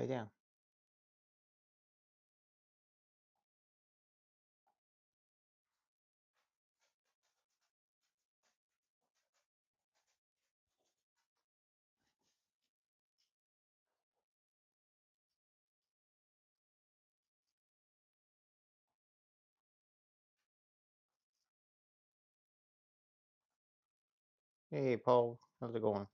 Lay down. Hey, Paul. How's it going?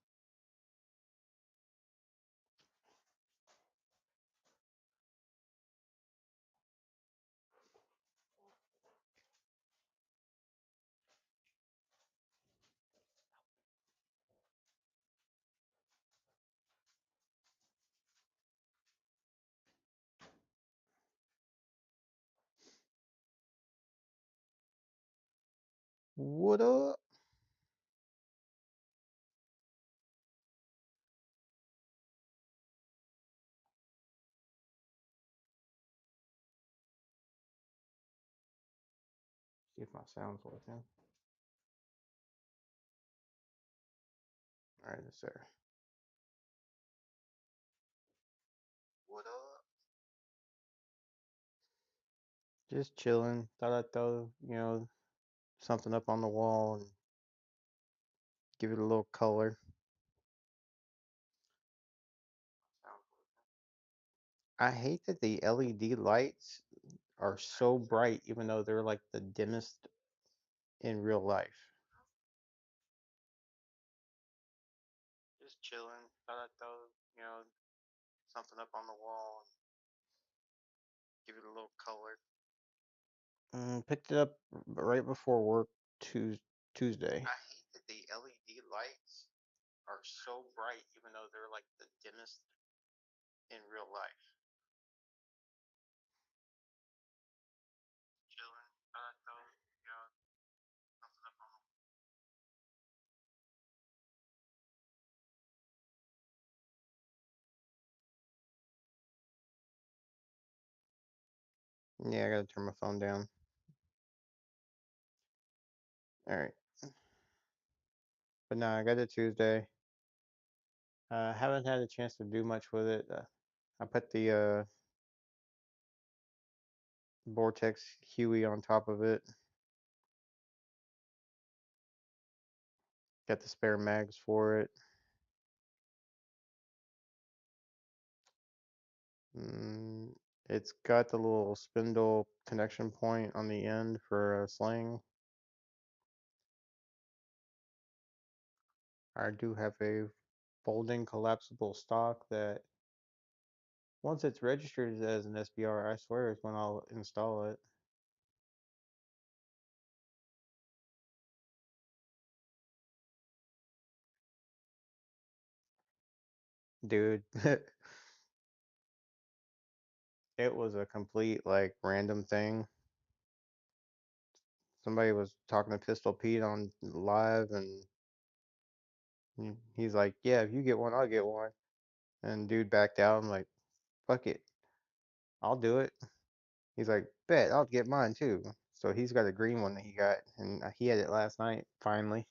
What up? See if my sound's working. All right, yes, sir. What up? Just chilling. Thought I'd throw, something up on the wall and give it a little color. I hate that the LED lights are so bright, even though they're like the dimmest in real life. Just chilling. Thought I'd throw, something up on the wall and give it a little color. Picked it up right before work Tuesday. I hate that the LED lights are so bright, even though they're like the dimmest in real life. Chilling. Throw, something up on Yeah, I gotta turn my phone down. All right, but no, I got it Tuesday. Haven't had a chance to do much with it. I put the Vortex Huey on top of it. Got the spare mags for it. Mm, it's got the little spindle connection point on the end for a sling. I do have a folding collapsible stock that once it's registered as an SBR, I swear is when I'll install it. Dude, it was a complete like random thing. Somebody was talking to Pistol Pete on live and he's like, "Yeah, if you get one, I'll get one." And dude backed out. I'm like, "Fuck it. I'll do it." He's like, "Bet, I'll get mine too." So he's got a green one that he got and he had it last night finally.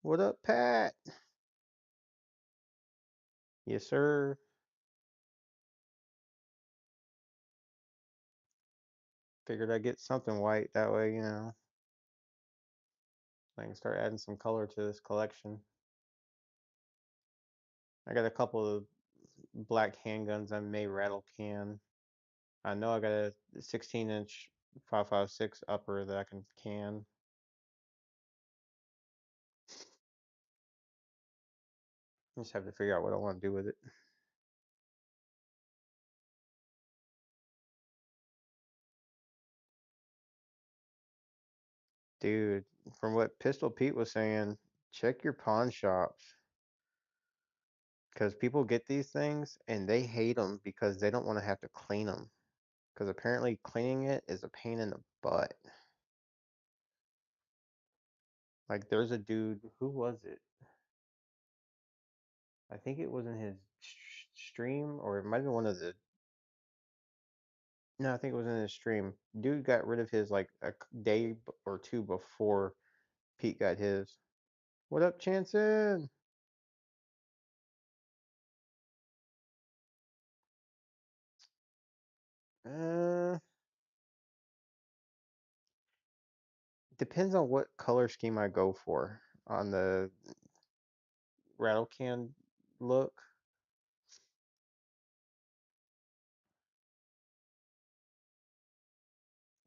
What up, Pat? Yes, sir. Figured I'd get something white that way, I can start adding some color to this collection. I got a couple of black handguns I may rattle can. I know I got a 16-inch 5.56 upper that I can can. Just have to figure out what I want to do with it. Dude, from what Pistol Pete was saying, check your pawn shops because people get these things and they hate them because they don't want to have to clean them. Because apparently cleaning it is a pain in the butt. Like there's a dude, who was it? I think it was in his stream, or it might have been one of the. No, I think it was in his stream. Dude got rid of his like a day or two before Pete got his. What up, Chanson? Uh, Depends on what color scheme I go for on the rattle can look.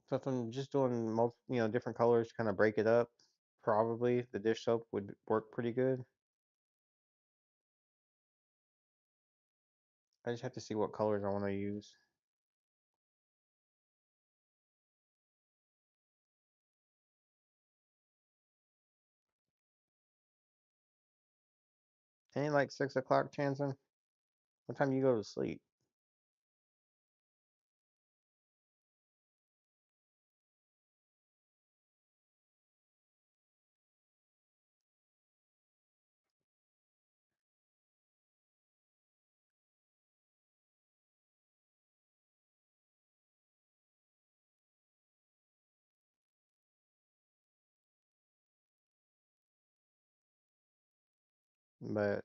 So if I'm just doing different colors to kind of break it up, probably the dish soap would work pretty good. I just have to see what colors I want to use. Ain't like 6 o'clock, Chanson? What time you go to sleep? But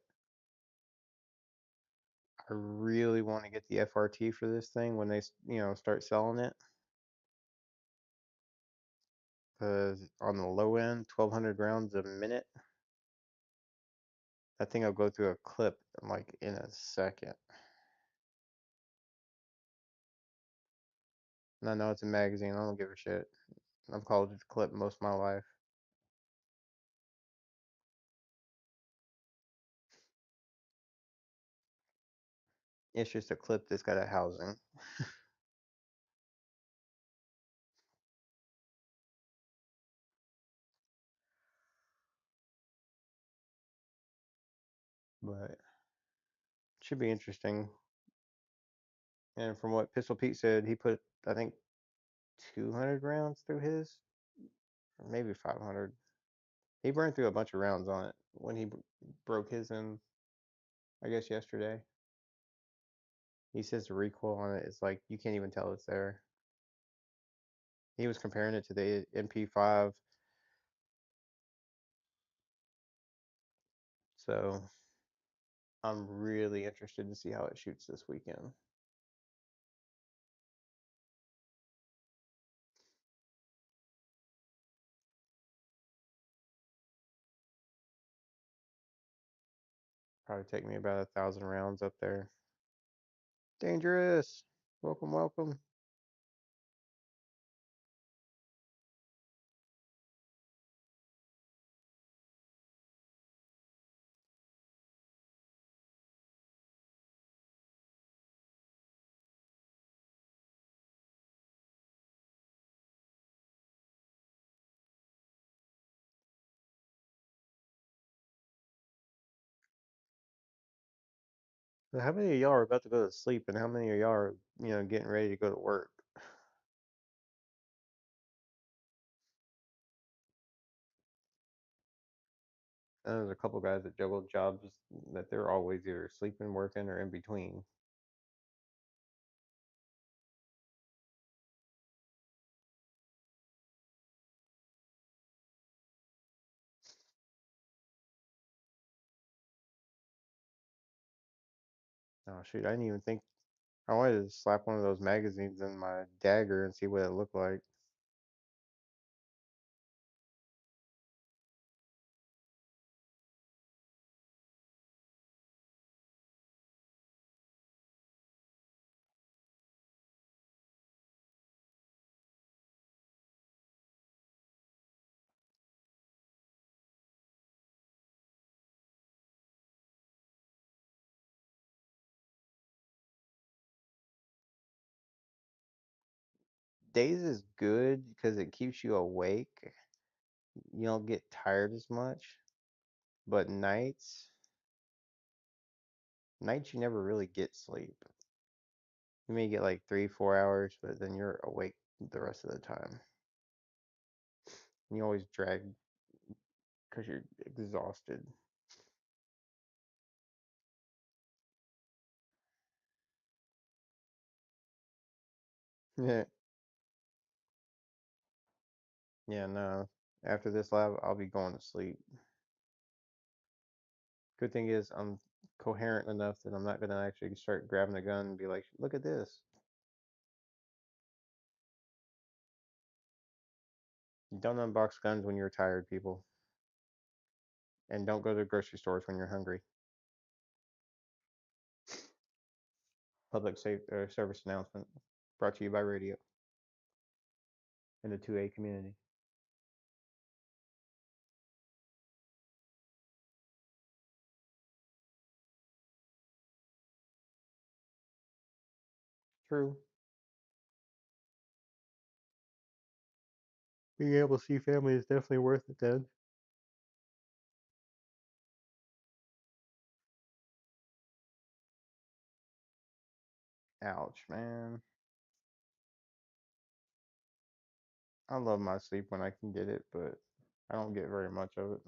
I really want to get the FRT for this thing when they, start selling it. Because on the low end, 1,200 rounds a minute, that thing will go through a clip like in a second. And I know it's a magazine. I don't give a shit. I've called it a clip most of my life. It's just a clip that's got a housing. But it should be interesting. And from what Pistol Pete said, he put, I think, 200 rounds through his, or maybe 500. He burned through a bunch of rounds on it when he broke his in, I guess, yesterday. He says the recoil on it is like you can't even tell it's there. He was comparing it to the MP5. So I'm really interested to see how it shoots this weekend. Probably take me about 1,000 rounds up there. Dangerous. Welcome, welcome. So how many of y'all are about to go to sleep, and how many of y'all are, getting ready to go to work? And there's a couple guys that juggle jobs that they're always either sleeping, working, or in between. Oh shoot, I didn't even think I wanted to slap one of those magazines in my dagger and see what it looked like. Days is good because it keeps you awake. You don't get tired as much. But nights you never really get sleep. You may get like 3, 4 hours, but then you're awake the rest of the time. And you always drag because you're exhausted. Yeah, yeah, no. After this lab, I'll be going to sleep. Good thing is I'm coherent enough that I'm not gonna actually start grabbing a gun and be like, look at this. Don't unbox guns when you're tired, people. And don't go to grocery stores when you're hungry. Public safe service announcement brought to you by radio and the 2A community. True. Being able to see family is definitely worth it then. Ouch, man. I love my sleep when I can get it, but I don't get very much of it.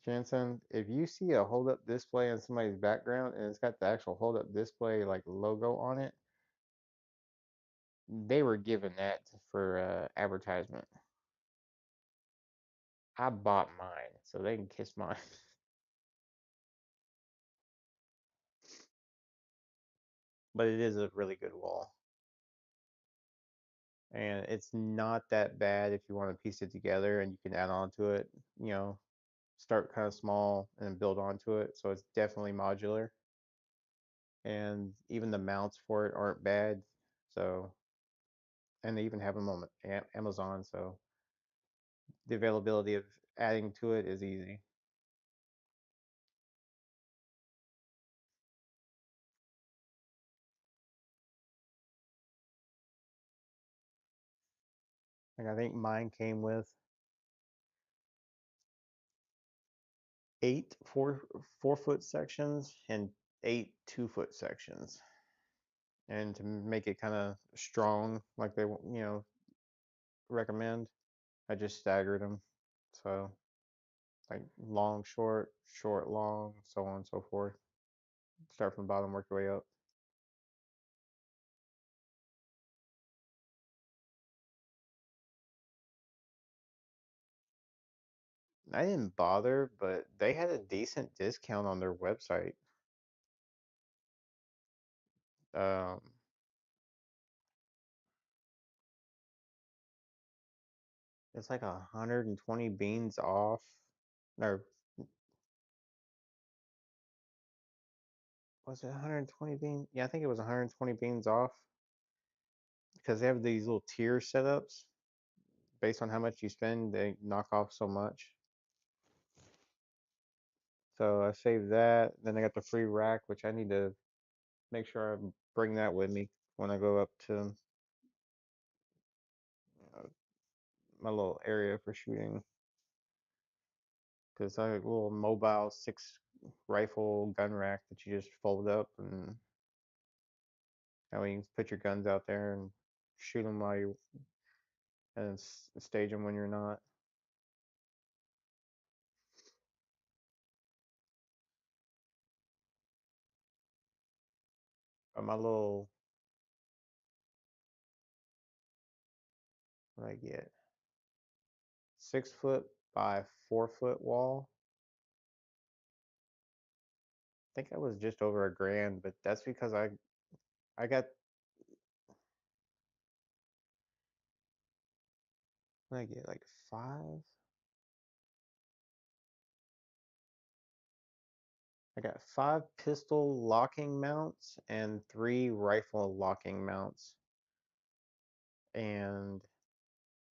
Jansen, if you see a hold up display in somebody's background and it's got the actual hold up display like logo on it, they were given that for advertisement. I bought mine, so they can kiss mine. But it is a really good wall. And it's not that bad if you want to piece it together and you can add on to it, you know, start kind of small and build onto it. So it's definitely modular. And even the mounts for it aren't bad. So, and they even have them on Amazon. So the availability of adding to it is easy. Like I think mine came with eight 4-foot sections and 8 2-foot sections. And to make it kind of strong, like they recommend, I just staggered them. So like long, short, short, long, so on and so forth. Start from the bottom, work your way up. I didn't bother, but they had a decent discount on their website. Um, it's like 120 beans off. Or was it 120 beans? Yeah, I think it was 120 beans off because they have these little tier setups based on how much you spend. They knock off so much. So I saved that. Then I got the free rack, which I need to make sure I bring that with me when I go up to uh, my little area for shooting. Because I have a little mobile 6 rifle gun rack that you just fold up, and that way you can put your guns out there and shoot them while you and stage them when you're not. My little, what I get, 6 foot by 4 foot wall. I think I was just over a grand, but that's because I got, what I get, like five. I got 5 pistol locking mounts and 3 rifle locking mounts, and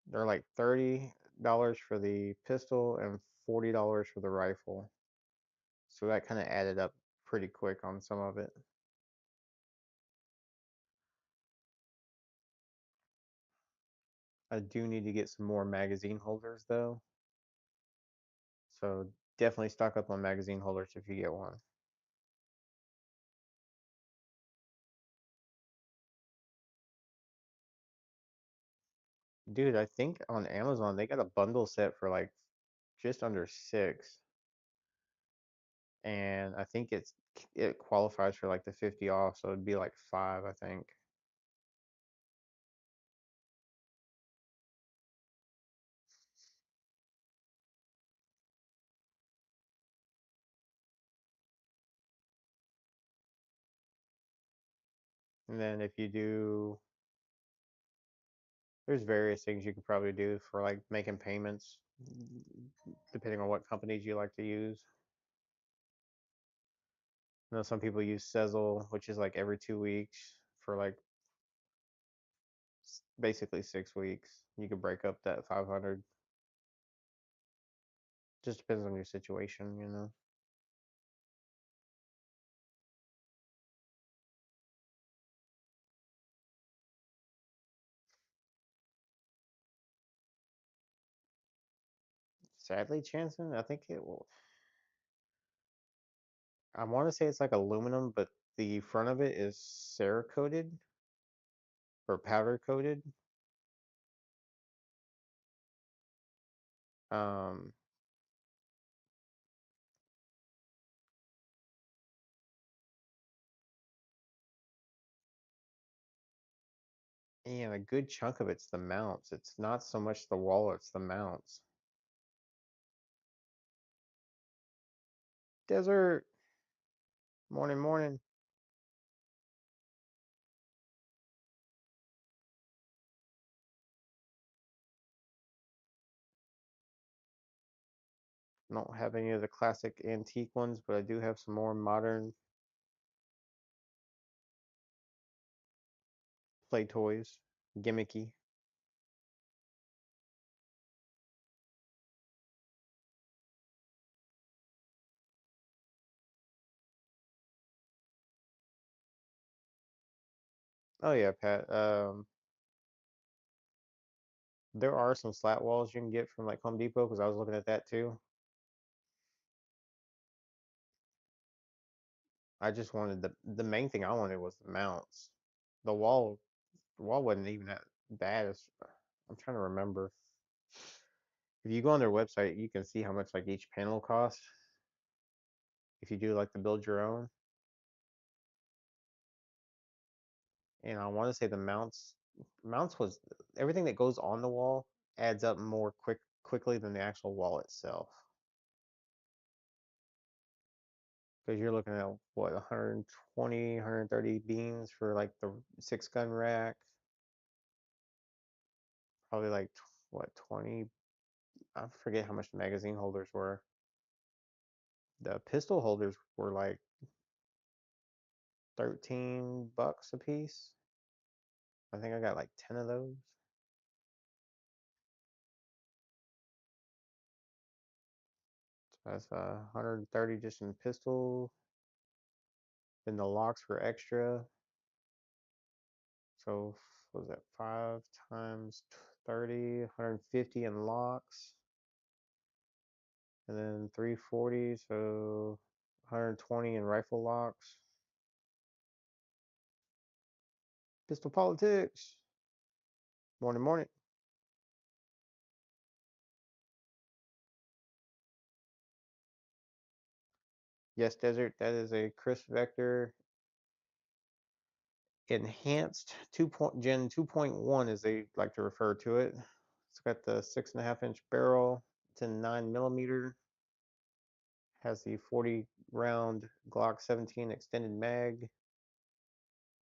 they're like $30 for the pistol and $40 for the rifle. So that kind of added up pretty quick on some of it. I do need to get some more magazine holders though. So definitely stock up on magazine holders if you get one. Dude, I think on Amazon they got a bundle set for like just under 6. And I think it qualifies for like the 50 off, so it'd be like 5, I think. And then if you do, there's various things you could probably do for like making payments, depending on what companies you like to use. I know some people use Sezzle, which is like every 2 weeks for like basically 6 weeks. You could break up that 500. Just depends on your situation. Sadly, Chanson, I think it will. I want to say it's like aluminum, but the front of it is Cerakoted or powder coated. Um, and a good chunk of it's the mounts. It's not so much the wall, it's the mounts. Desert, morning, morning. I don't have any of the classic antique ones, but I do have some more modern play toys, gimmicky. Oh yeah, Pat. There are some slat walls you can get from like Home Depot because I was looking at that too. I just wanted the main thing I wanted was the mounts. The wall wasn't even that bad. I'm trying to remember. If you go on their website, you can see how much like each panel costs. If you do like the build your own, and I want to say the mounts was everything that goes on the wall adds up more quickly than the actual wall itself. Because you're looking at what 120, 130 beams for like the 6 gun rack. Probably like what 20. I forget how much the magazine holders were. The pistol holders were like $13 a piece. I think I got like 10 of those. So that's 130 just in pistol. Then the locks were extra. So what was that 5 times 30, 150 in locks, and then 340, so 120 in rifle locks. Pistol politics. Morning, morning. Yes, Desert. That is a Chris Vector enhanced 2.1 as they like to refer to it. It's got the 6.5-inch barrel. It's in 9mm. Has the 40 round Glock 17 extended mag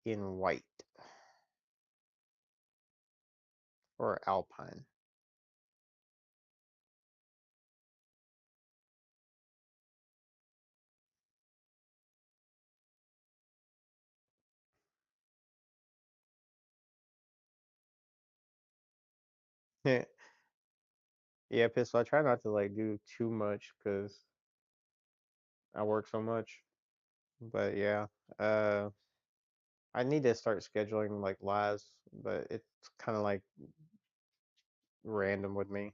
in white or Alpine. Yeah, pistol. I try not to like do too much because I work so much. But yeah, uh, I need to start scheduling like lives, but it's kind of like random with me.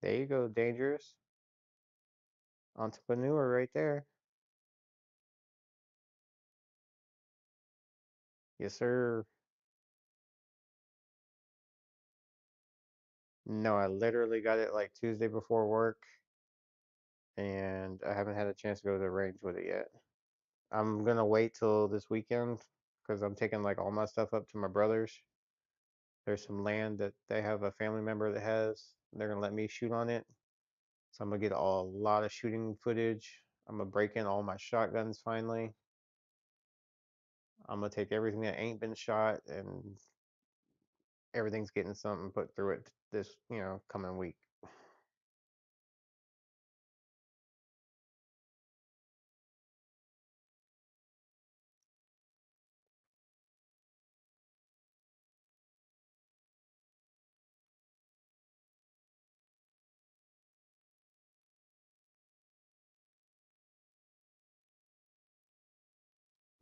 There you go, dangerous entrepreneur right there. Yes, sir. No, I literally got it like Tuesday before work, and I haven't had a chance to go to the range with it yet. I'm gonna wait till this weekend because I'm taking like all my stuff up to my brother's. There's some land that they have a family member that has. They're gonna let me shoot on it. So I'm gonna get a lot of shooting footage. I'm gonna break in all my shotguns finally. I'm gonna take everything that ain't been shot and everything's getting something put through it this, coming week.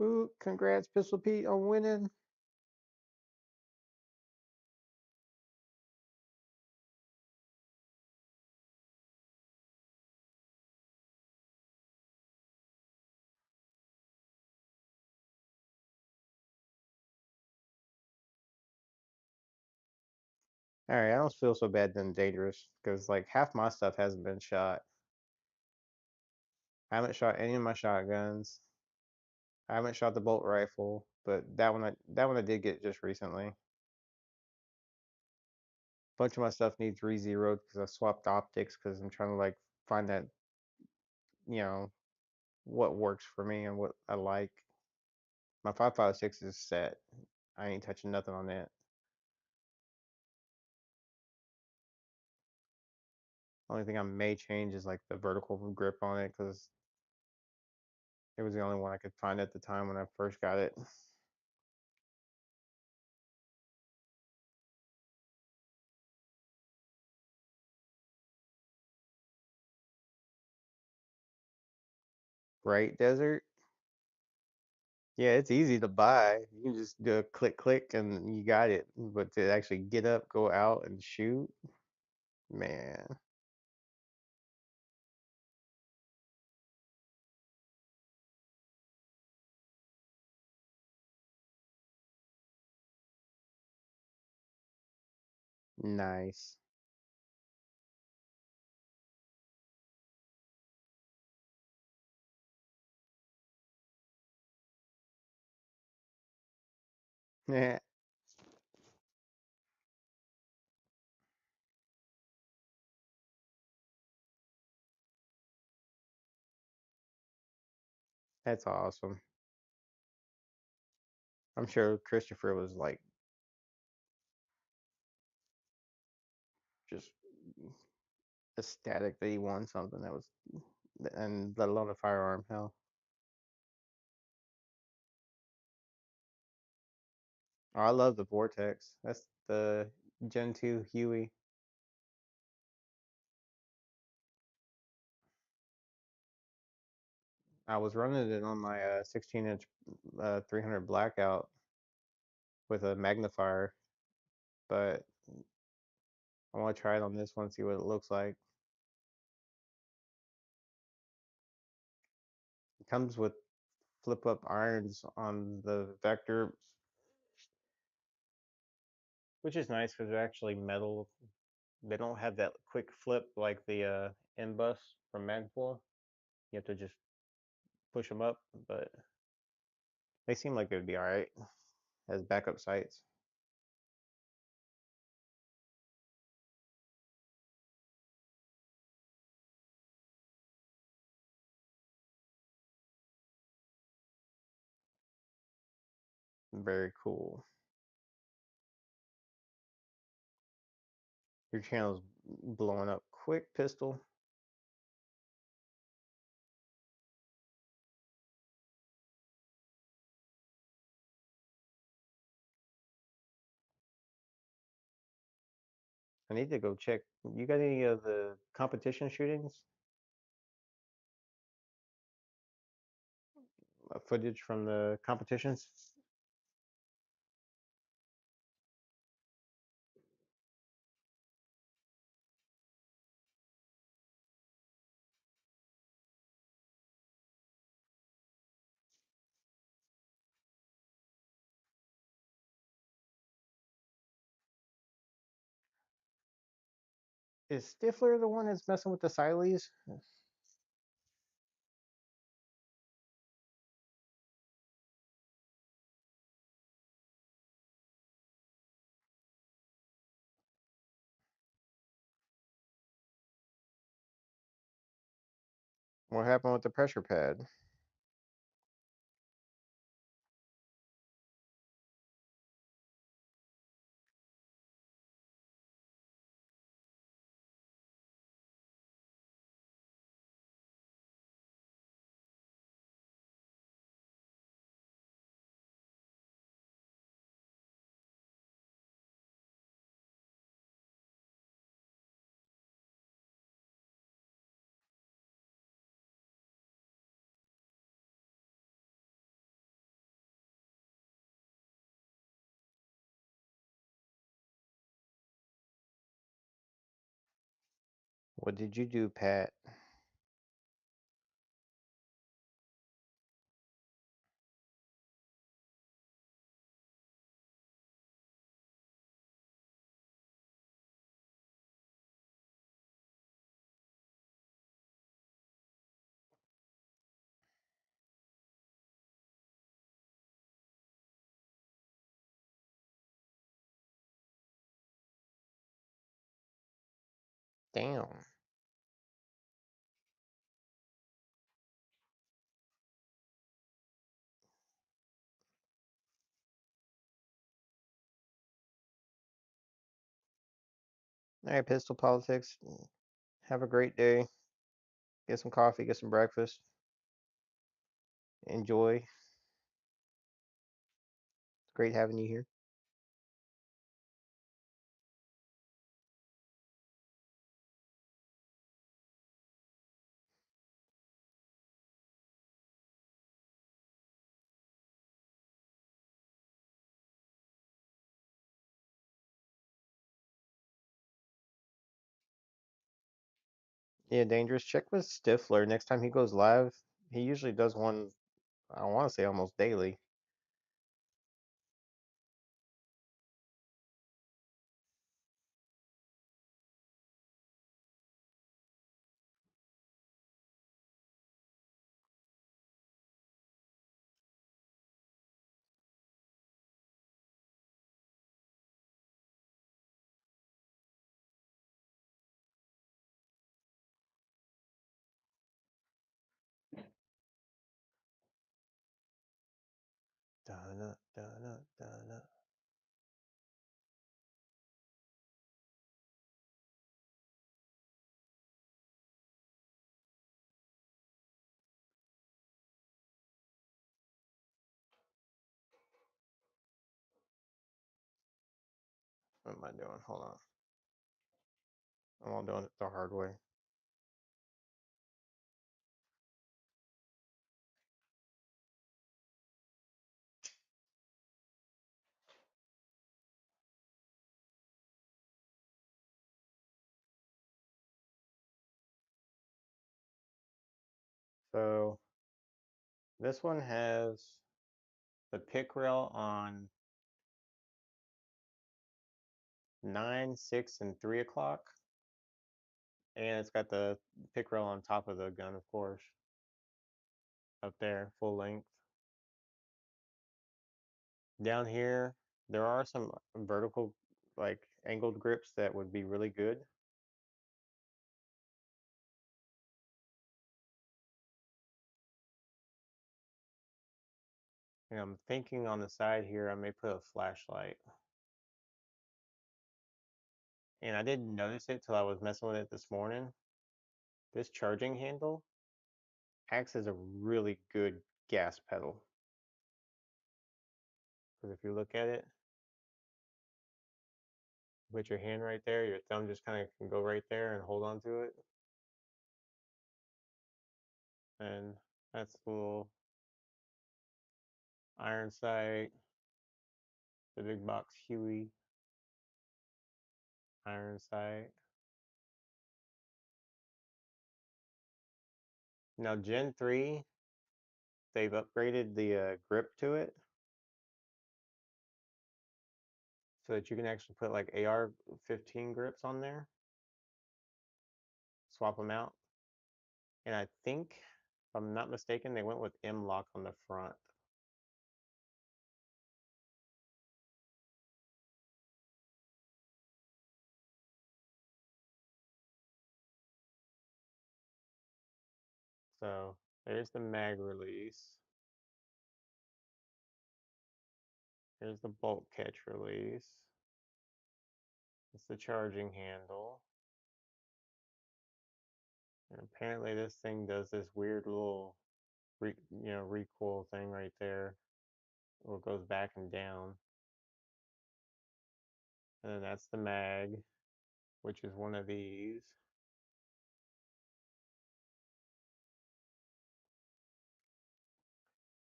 Ooh, congrats, Pistol Pete, on winning. All right, I don't feel so bad then dangerous because like half my stuff hasn't been shot. I haven't shot any of my shotguns. I haven't shot the bolt rifle, but that one I did get just recently. A bunch of my stuff needs re-zeroed because I swapped optics because I'm trying to like find that, you know, what works for me and what I like. My 5.56 is set. I ain't touching nothing on that. Only thing I may change is like the vertical grip on it because it was the only one I could find at the time when I first got it. Right, Desert? Yeah, it's easy to buy. You can just do a click click and you got it. But to actually get up, go out and shoot, man, nice. Yeah, that's awesome. I'm sure Christopher was like just ecstatic that he won something that was, and let alone a firearm. Hell, oh, I love the Vortex. That's the Gen 2 Huey. I was running it on my 16-inch 300 blackout with a magnifier, but I want to try it on this one, see what it looks like. It comes with flip up irons on the Vector, which is nice because they're actually metal. They don't have that quick flip like the N-Bus from Magpul. You have to just push them up, but they seem like they'd be alright as backup sights. Very cool. Your channel's blowing up quick, Pistol. I need to go check. You got any of the competition shootings? Footage from the competitions? Is Stifler the one that's messing with the Sileys? What happened with the pressure pad? What did you do, Pat? Damn. All right, pistol politics. Have a great day. Get some coffee, get some breakfast. Enjoy. It's great having you here. Yeah, Dangerous. Check with Stifler next time he goes live. He usually does one, I want to say almost daily. Da-na, da-na, da-na. What am I doing? Hold on. I'm all doing it the hard way. So this one has the pick rail on 9, 6, and 3 o'clock. And it's got the pick rail on top of the gun, of course, up there, full length. Down here, there are some vertical, like angled grips that would be really good. And I'm thinking on the side here, I may put a flashlight. And I didn't notice it till I was messing with it this morning. This charging handle acts as a really good gas pedal. Because if you look at it, put your hand right there, your thumb just kind of can go right there and hold on to it. And that's a little iron sight, the big box Huey, iron sight. Now Gen 3, they've upgraded the grip to it so that you can actually put like AR-15 grips on there, swap them out. And I think, if I'm not mistaken, they went with M-lock on the front. So there's the mag release. Here's the bolt catch release. It's the charging handle. And apparently this thing does this weird little recoil thing right there. Where it goes back and down. And then that's the mag, which is one of these.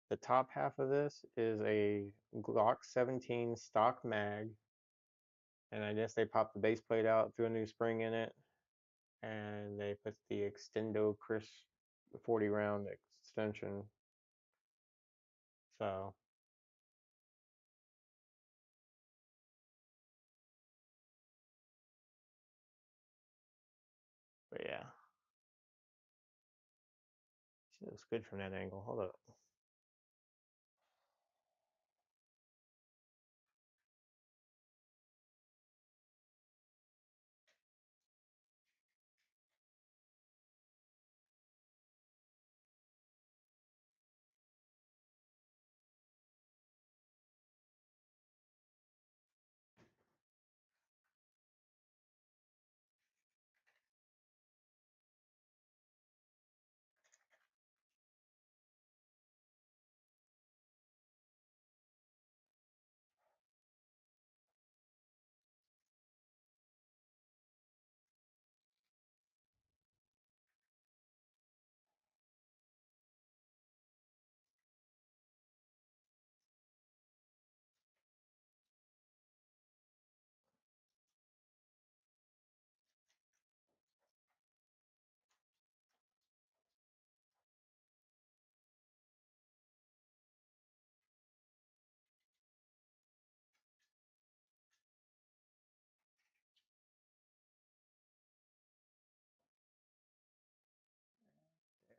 The top half of this is a Glock 17 stock mag, and I guess they popped the base plate out, threw a new spring in it, and they put the Extendo Chris 40 round extension. So, but yeah, she looks good from that angle. Hold up.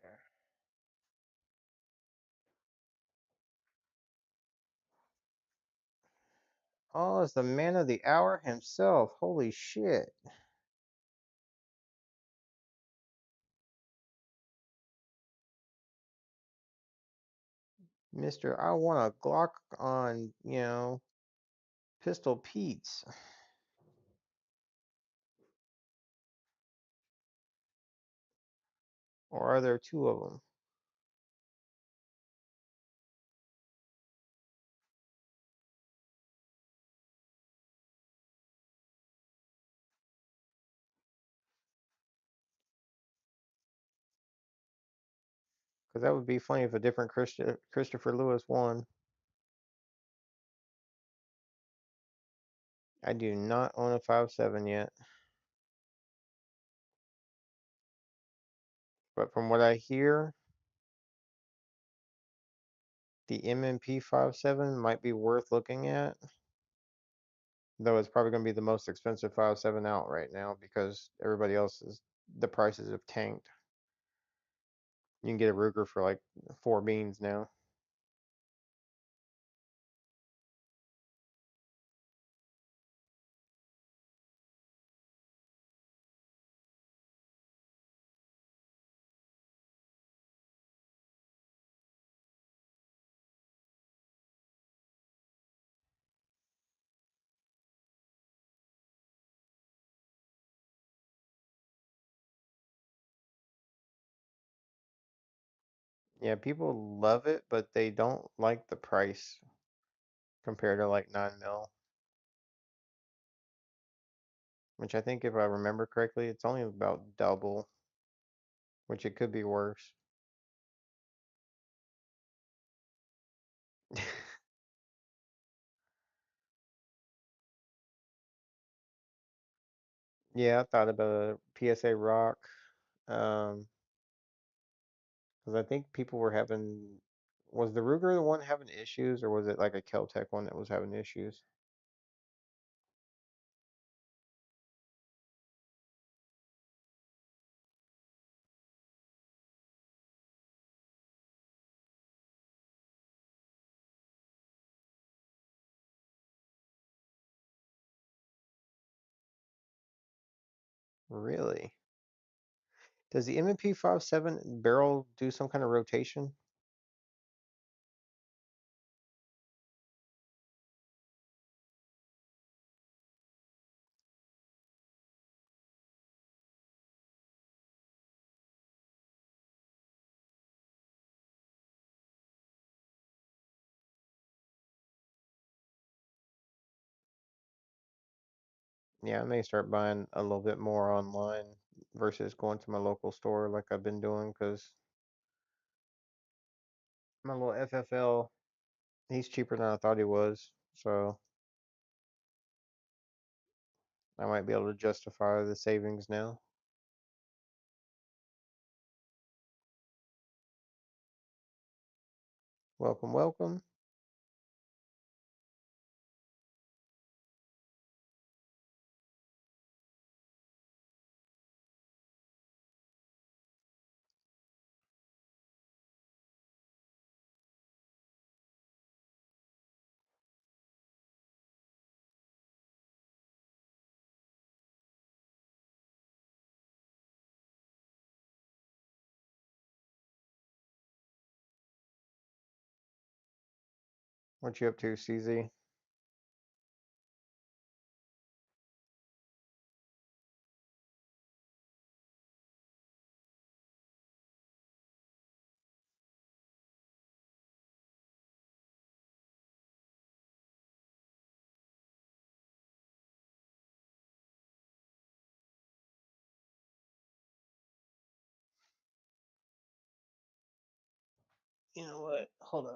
There. Oh, it's the man of the hour himself. Holy shit. Mr. I want a Glock on, Pistol Pete's. Or are there two of them? Because that would be funny if a different Christopher Lewis won. I do not own a 5.7 yet. But from what I hear, the MMP 5.7 might be worth looking at. Though it's probably going to be the most expensive 5.7 out right now because everybody else the prices have tanked. You can get a Ruger for like 4 beans now. Yeah, people love it, but they don't like the price compared to like 9 mil, which I think if I remember correctly, it's only about double, which it could be worse. Yeah, I thought about a PSA Rock, because I think people were having, was the Ruger the one having issues, or was it like a Keltec one that was having issues? Really? Does the M&P 5.7 barrel do some kind of rotation? Yeah, I may start buying a little bit more online versus going to my local store like I've been doing because my little FFL, he's cheaper than I thought he was. So I might be able to justify the savings now. Welcome, welcome. What you up to, CZ? You know what? Hold on.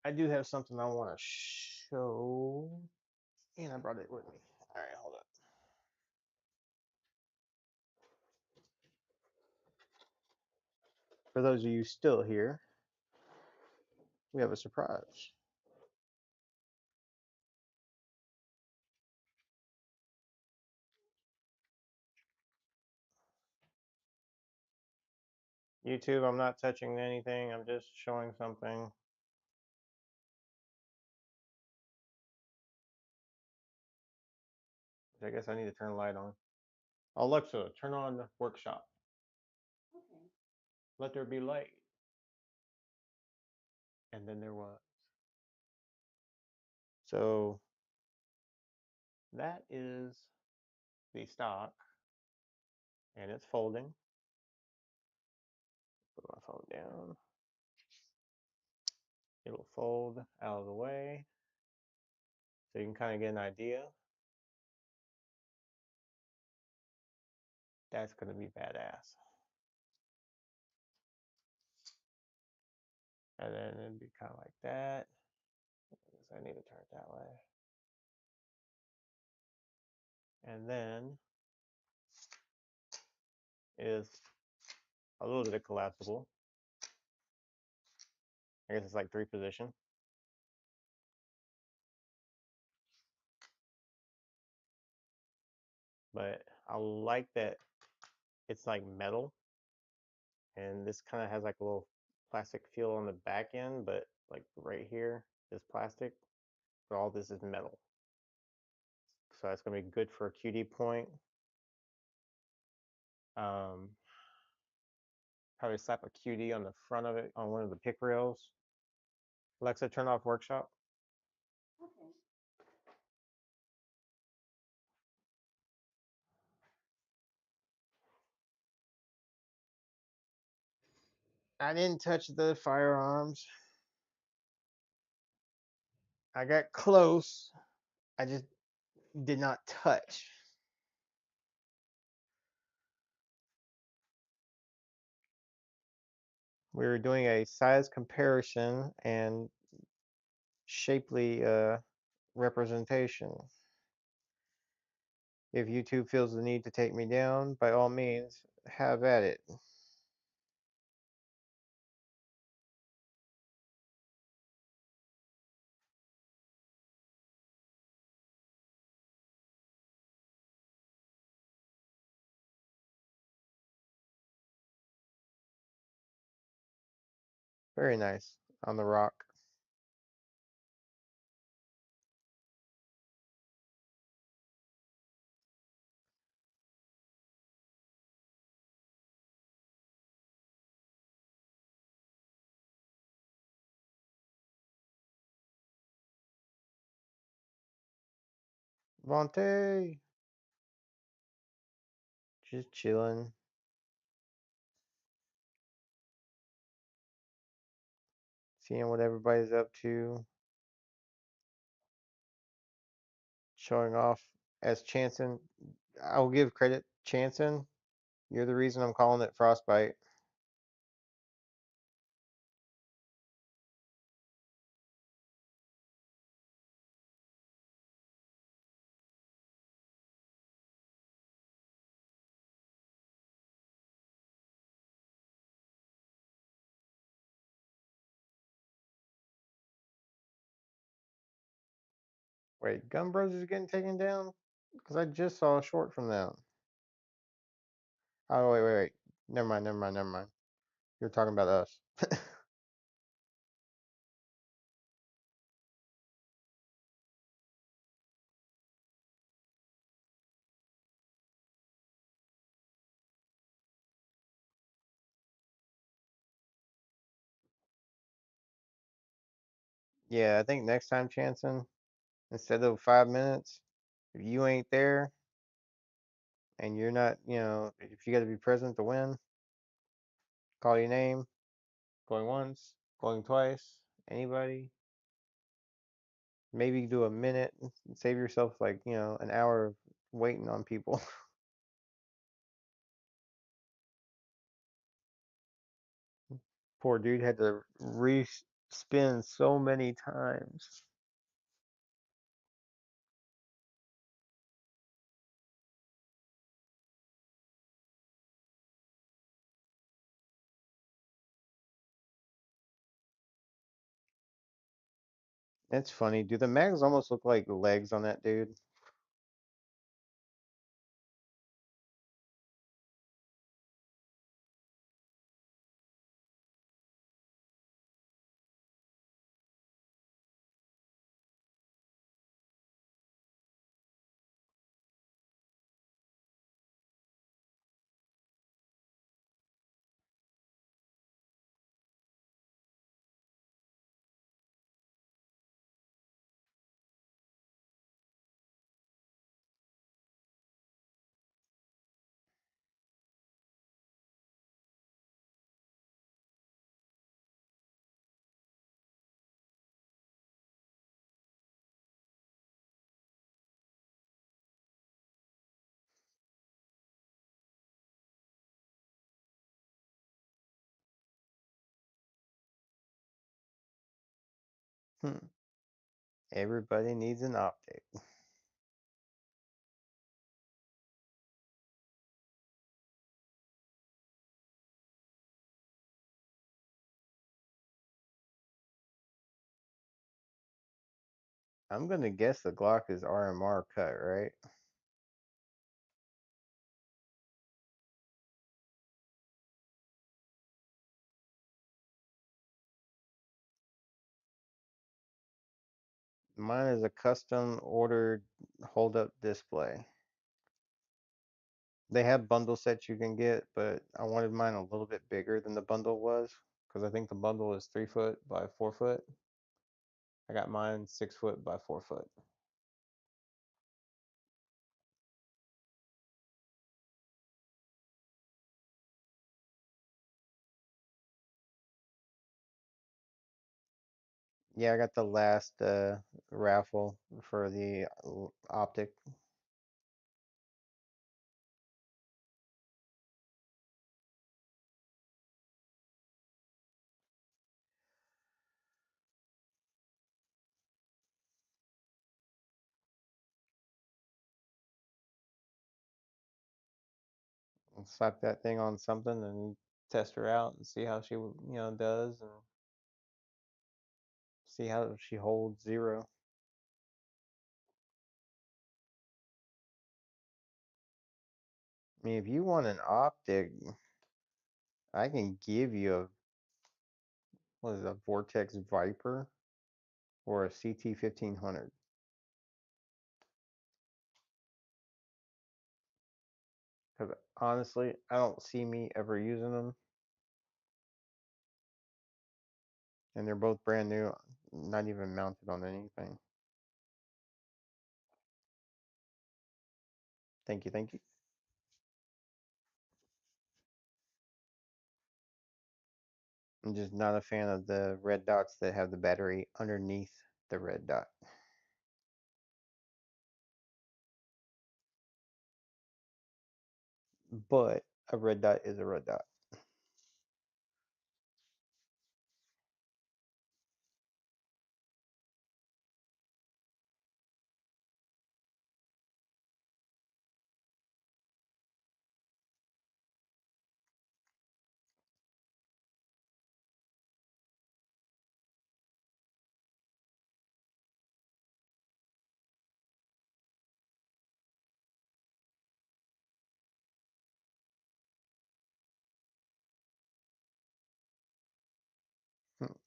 I do have something I want to show, and I brought it with me. All right, hold on. For those of you still here, we have a surprise. YouTube, I'm not touching anything. I'm just showing something. I guess I need to turn the light on. Alexa, turn on the workshop. Let there be light. And then there was. So that is the stock, and it's folding. Put my phone down. It'll fold out of the way so you can kind of get an idea. That's going to be badass. And then it'd be kind of like that. I need to turn it that way. And then is a little bit collapsible. I guess it's like 3 position. But I like that it's like metal, and this kind of has like a little plastic feel on the back end, but like right here is plastic, but all this is metal. So that's gonna be good for a QD point. Um, Probably slap a QD on the front of it on one of the pick rails. Alexa, turn off workshop. I didn't touch the firearms. I got close. I just did not touch. We were doing a size comparison and shapely representation. If YouTube feels the need to take me down, by all means, have at it. Very nice on the rock. Vontae, just chilling, seeing what everybody's up to, showing off as Chanson. I'll give credit, Chanson. You're the reason I'm calling it Frostbite. Wait, Gun Bros is getting taken down? Because I just saw a short from them. Oh, wait. Never mind, never mind, never mind. You're talking about us. Yeah, I think next time, Chanson, instead of 5 minutes, if you ain't there and you're not, if you got to be present to win, call your name, going once, going twice, anybody. Maybe do a minute, and save yourself like, an hour of waiting on people. Poor dude had to re-spin so many times. It's funny. Do the mags almost look like legs on that dude? Hmm. Everybody needs an optic. I'm gonna guess the Glock is RMR cut, right? Mine is a custom ordered hold up display. They have bundle sets you can get, but I wanted mine a little bit bigger than the bundle was because I think the bundle is 3 foot by 4 foot. I got mine 6 foot by 4 foot. Yeah, I got the last raffle for the optic. Slap that thing on something and test her out and see how she does and see how she holds zero. I mean, if you want an optic, I can give you a what is it, a Vortex Viper or a CT 1500. Because honestly, I don't see me ever using them, and they're both brand new, not even mounted on anything. Thank you, thank you. I'm just not a fan of the red dots that have the battery underneath the red dot. But a red dot is a red dot.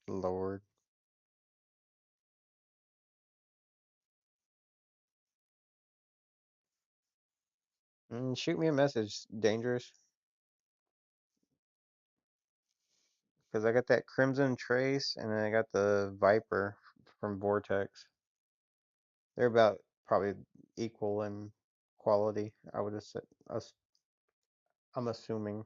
Lord. Shoot me a message, Dangerous. Because I got that Crimson Trace and then I got the Viper from Vortex. They're about probably equal in quality, I would have said. I'm assuming.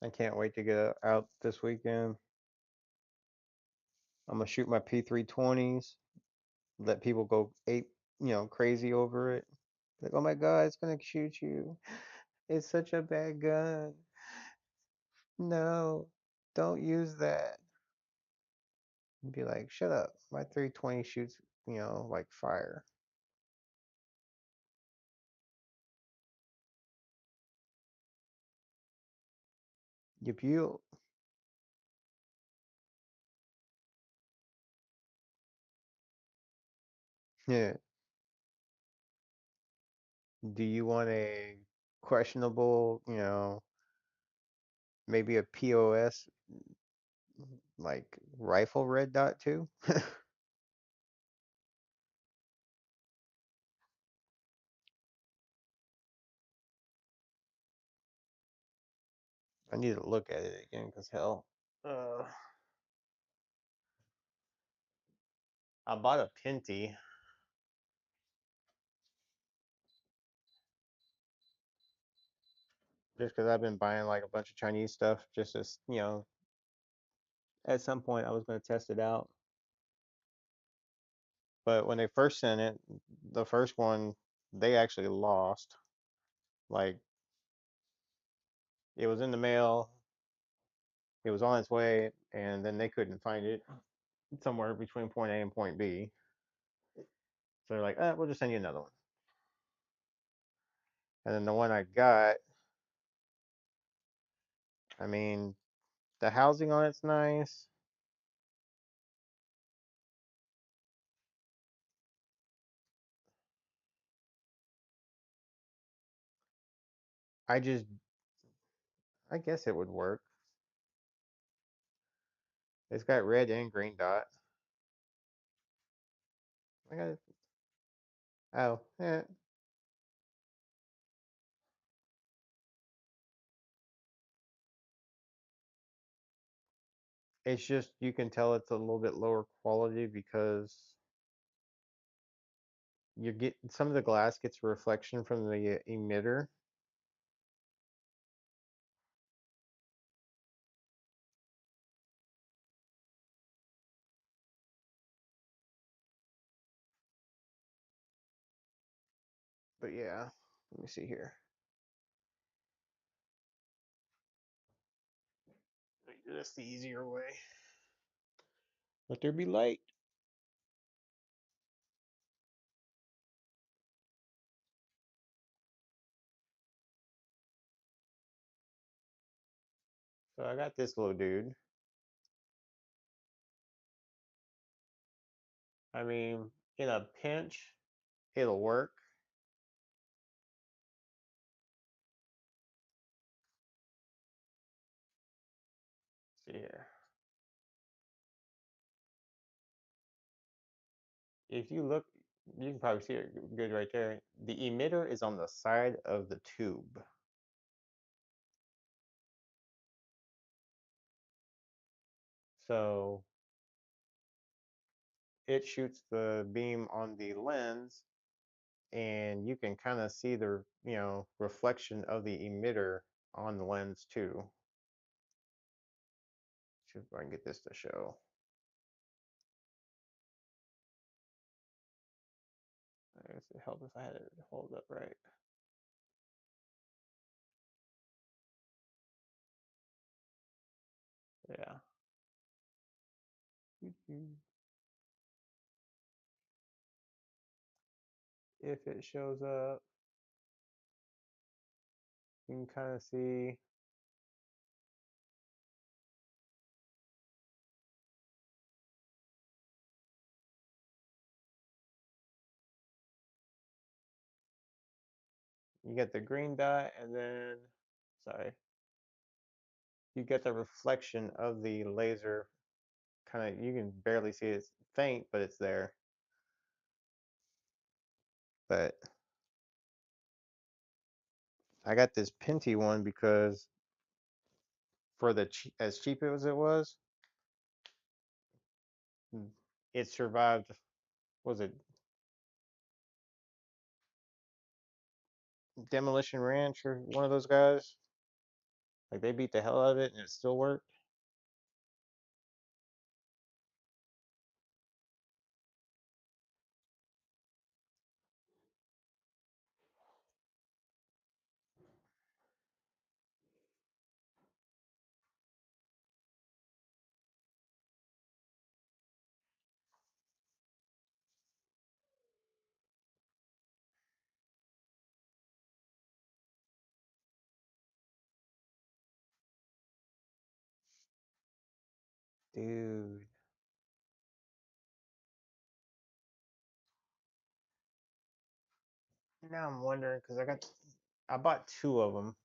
I can't wait to get out this weekend. I'm gonna shoot my P320s, let people go crazy over it. Like, oh my God, it's gonna shoot you. It's such a bad gun. No, don't use that. And be like, shut up. My 320 shoots, like fire. If you, yeah, do you want a questionable, maybe a POS like rifle red dot too? I need to look at it again because hell, uh, I bought a Pinty just because I've been buying like a bunch of Chinese stuff just as, at some point I was going to test it out. But when they first sent it, the first one, they actually lost. Like, it was in the mail, it was on its way, and then they couldn't find it somewhere between point A and point B. So they're like, we'll just send you another one. And then the one I got, I mean, the housing on it's nice. I just, I guess it would work. It's got red and green dot. I got it. Oh, yeah. It's just you can tell it's a little bit lower quality because you get some of the glass gets a reflection from the emitter. But yeah, let me see here. That's the easier way. Let there be light. So I got this little dude. I mean, in a pinch, it'll work. See here. If you look, you can probably see it good right there. The emitter is on the side of the tube. So it shoots the beam on the lens, and you can kind of see the reflection of the emitter on the lens too. See if I can get this to show. I guess it help if I had it hold up right. Yeah. If it shows up, you can kind of see. You get the green dot, and then, sorry, you get the reflection of the laser. Kind of, you can barely see it. It's faint, but it's there. But I got this Pinty one because for the as cheap as it was, it survived. Was it Demolition Ranch or one of those guys? Like they beat the hell out of it and it still worked. Dude. Now I'm wondering because I bought two of them.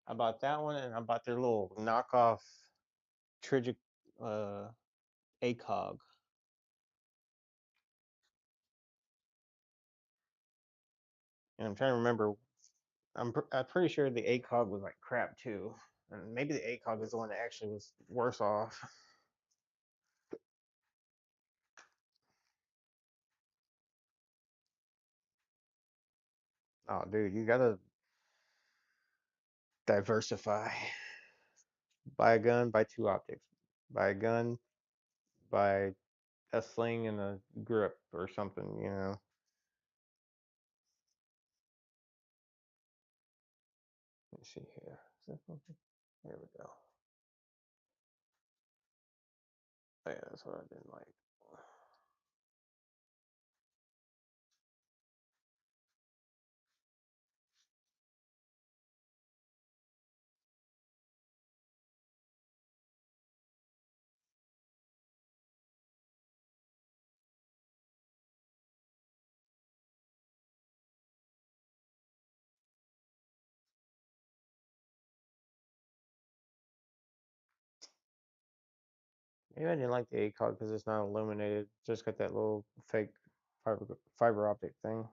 I bought that one and I bought their little knockoff Trigic uh, ACOG. And I'm trying to remember. I'm pretty sure the ACOG was like crap too. And maybe the ACOG is the one that actually was worse off. Oh, dude, you gotta diversify. Buy a gun, buy two optics. Buy a gun, buy a sling and a grip or something. Let's see here. There we go. Oh, yeah, that's what I didn't like. Maybe I didn't like the ACOG because it's not illuminated. Just got that little fake fiber optic thing.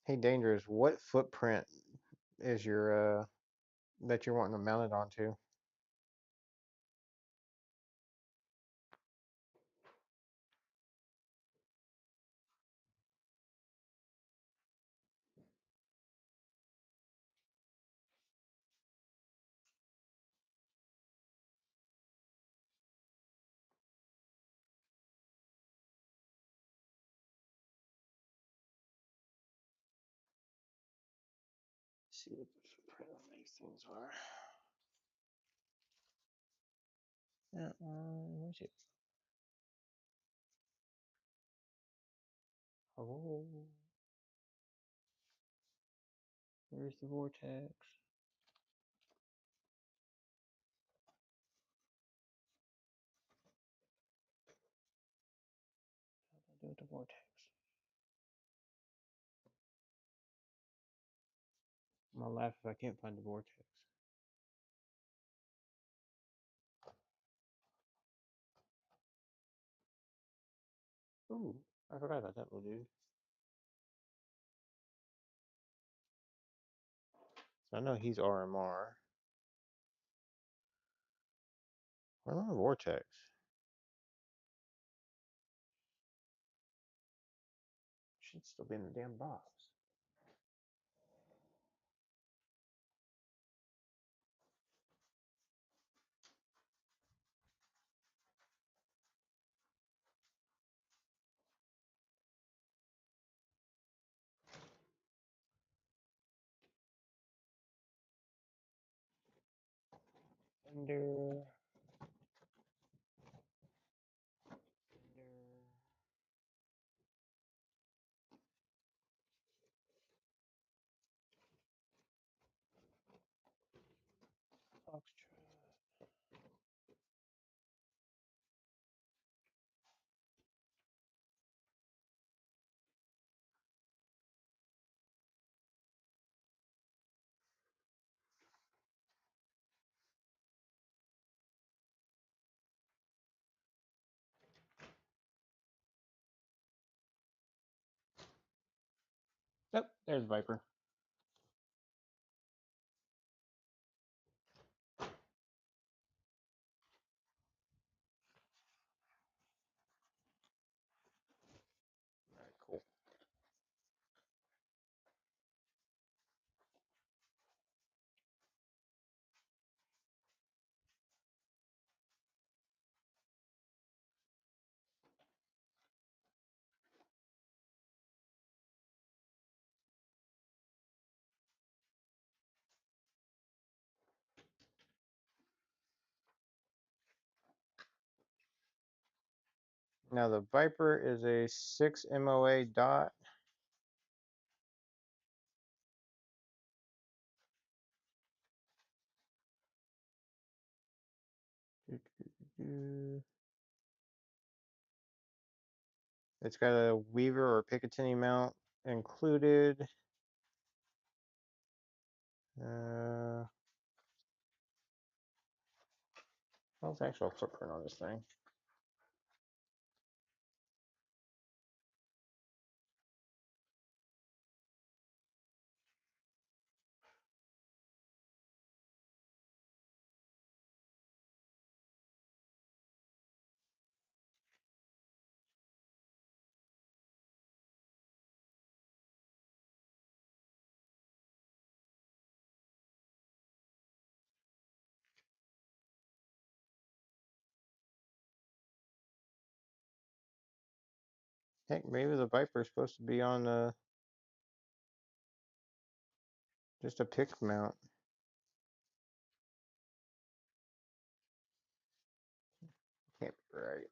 Hey, Dangerous, what footprint is your that you're wanting to mount it onto? See what the footprint on these things are. Yeah, where's it? Oh, Where's the vortex? What do I do with the vortex? I'm gonna laugh if I can't find the vortex. Ooh, I forgot about that little dude. So I know he's RMR. Where's my vortex? Should still be in the damn box. Under. Foxtrot. Yep, there's Viper. Alright, cool. Now the Viper is a 6 MOA dot. It's got a Weaver or Picatinny mount included. What's the actual footprint on this thing? Heck, maybe the Viper is supposed to be on just a pick mount. Can't be right.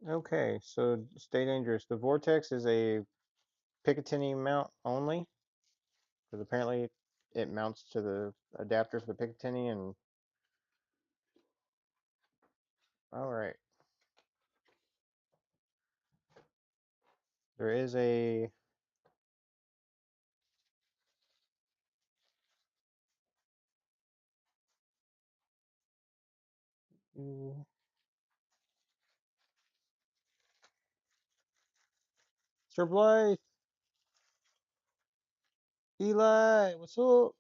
Okay, so stay dangerous. The Vortex is a Picatinny mount only, because apparently it mounts to the adapter for the Picatinny. And all right, there is a Sir Blythe, Eli, what's up?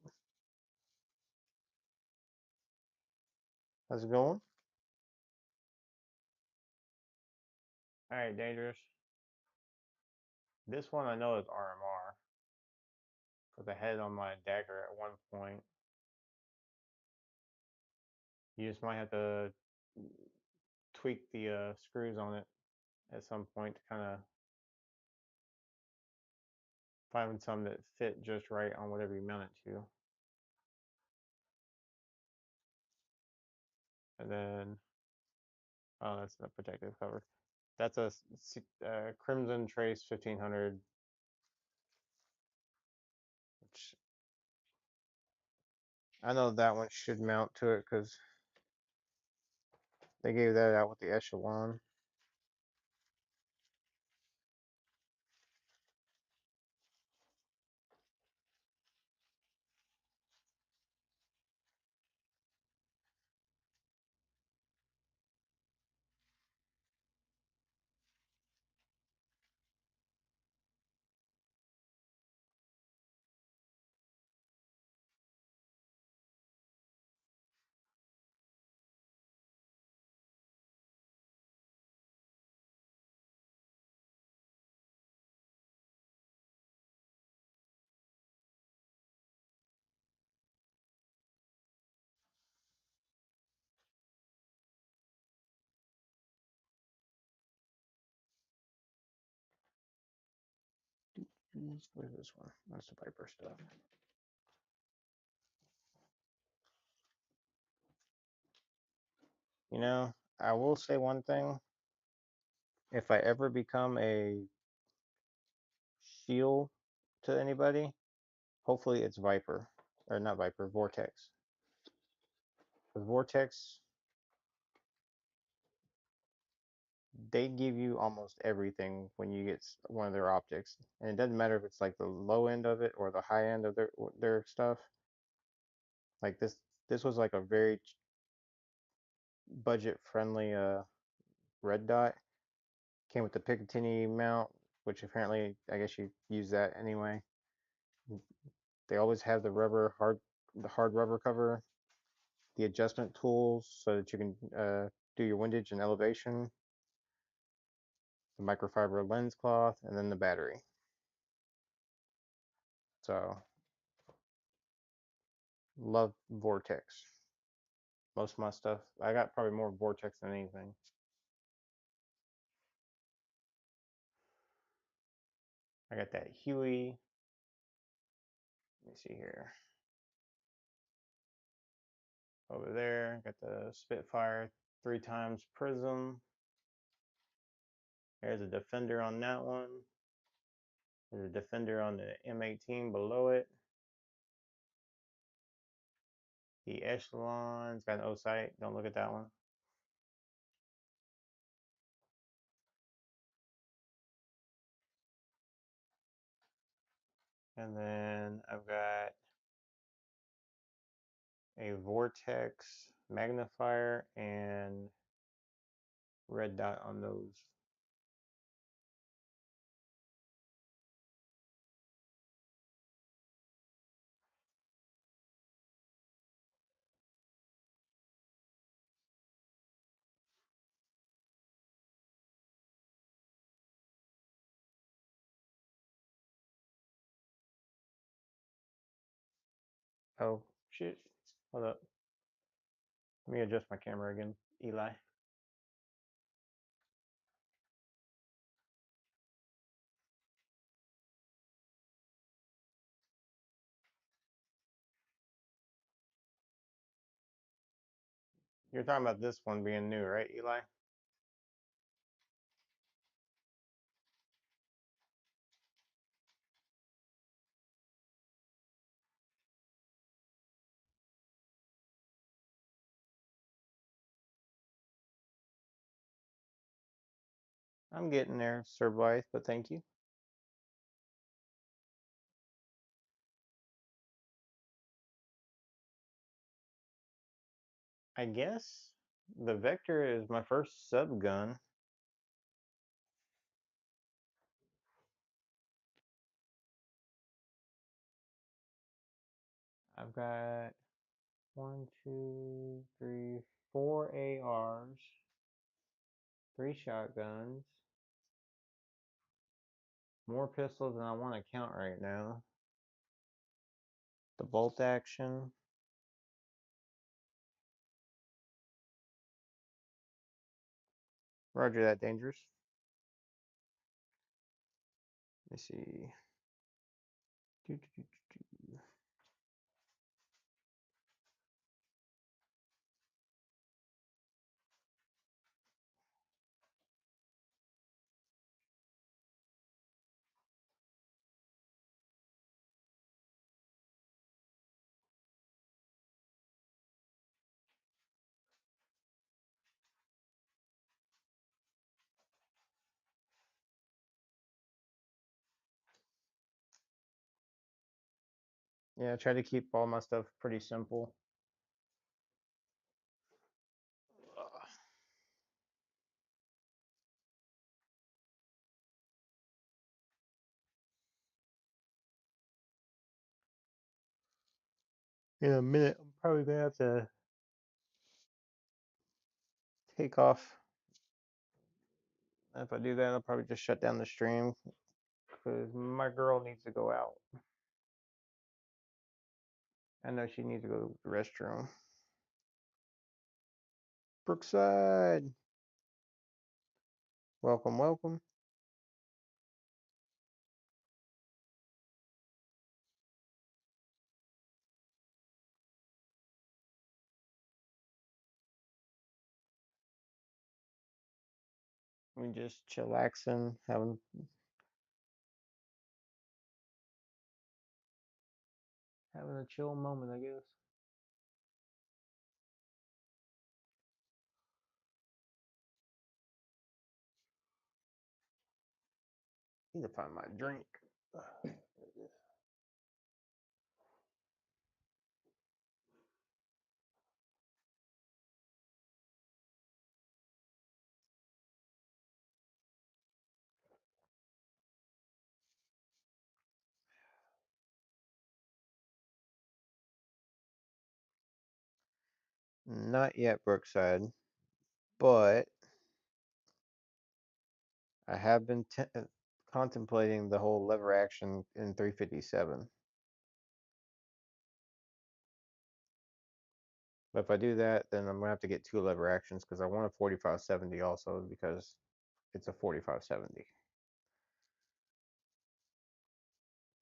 How's it going? All right, dangerous. This one I know is RMR because I had it on my dagger at one point. You just might have to tweak the screws on it at some point to kind of find some that fit just right on whatever you mount it to. And then, oh, that's the protective cover. That's a Crimson Trace 1500, which I know that one should mount to it because they gave that out with the Echelon. Where's this one? That's the Viper stuff. You know, I will say one thing. If I ever become a shield to anybody, hopefully it's Viper. Or not Viper, Vortex. Because Vortex, they give you almost everything when you get one of their optics. And it doesn't matter if it's like the low end of it or the high end of their stuff. Like this was like a very budget friendly red dot. Came with the Picatinny mount, which apparently I guess you use that anyway. They always have the hard rubber cover, the adjustment tools so that you can do your windage and elevation, the microfiber lens cloth, and then the battery. So love Vortex. Most of my stuff, I got probably more Vortex than anything. I got that Huey. Let me see here. Over there, got the Spitfire 3x Prism. There's a Defender on that one. There's a Defender on the M18 below it. The Echelon's got an O sight. Don't look at that one. And then I've got a Vortex magnifier and red dot on those. Oh, shit. Hold up. Let me adjust my camera again, Eli. You're talking about this one being new, right, Eli? I'm getting there, Sir Blythe, but thank you. I guess the Vector is my first sub gun. I've got one, two, three, four ARs, three shotguns, more pistols than I want to count right now. The bolt action. Roger that, dangerous. Let me see. Yeah, I try to keep all my stuff pretty simple. In a minute, I'm probably gonna have to take off. If I do that, I'll probably just shut down the stream because my girl needs to go out. I know she needs to go to the restroom. Brookside, welcome, welcome. We just chillaxing, having a chill moment, I guess. Need to find my drink. Not yet, Brookside, but I have been contemplating the whole lever action in 357. But if I do that, then I'm gonna have to get two lever actions because I want a 4570 also because it's a 4570.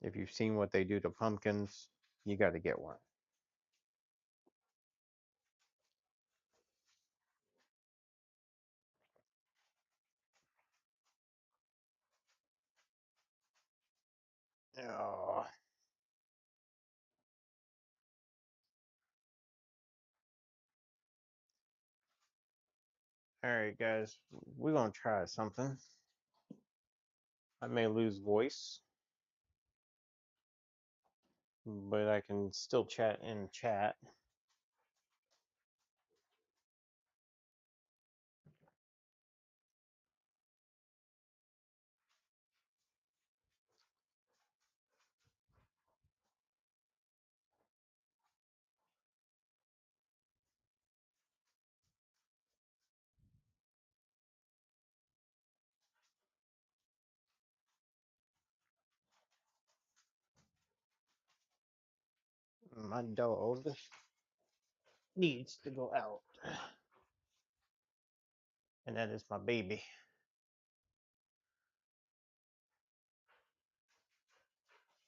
If you've seen what they do to pumpkins, you got to get one. Oh. All right, guys, we're gonna try something. I may lose voice, but I can still chat in chat. My dog needs to go out, and that is my baby.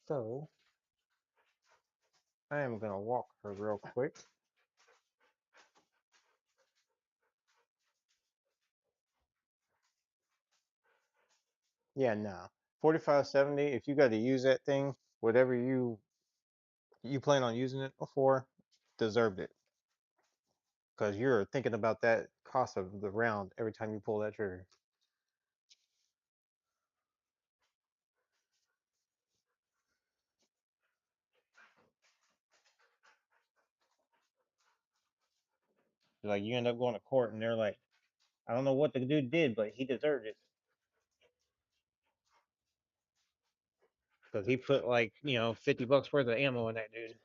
So I am gonna walk her real quick. Yeah, no. 4570, if you got to use that thing, whatever you plan on using it for, deserved it. Because you're thinking about that cost of the round every time you pull that trigger. Like you end up going to court and they're like, I don't know what the dude did, but he deserved it. Because he put like, $50 worth of ammo in that dude.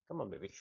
Come on, baby.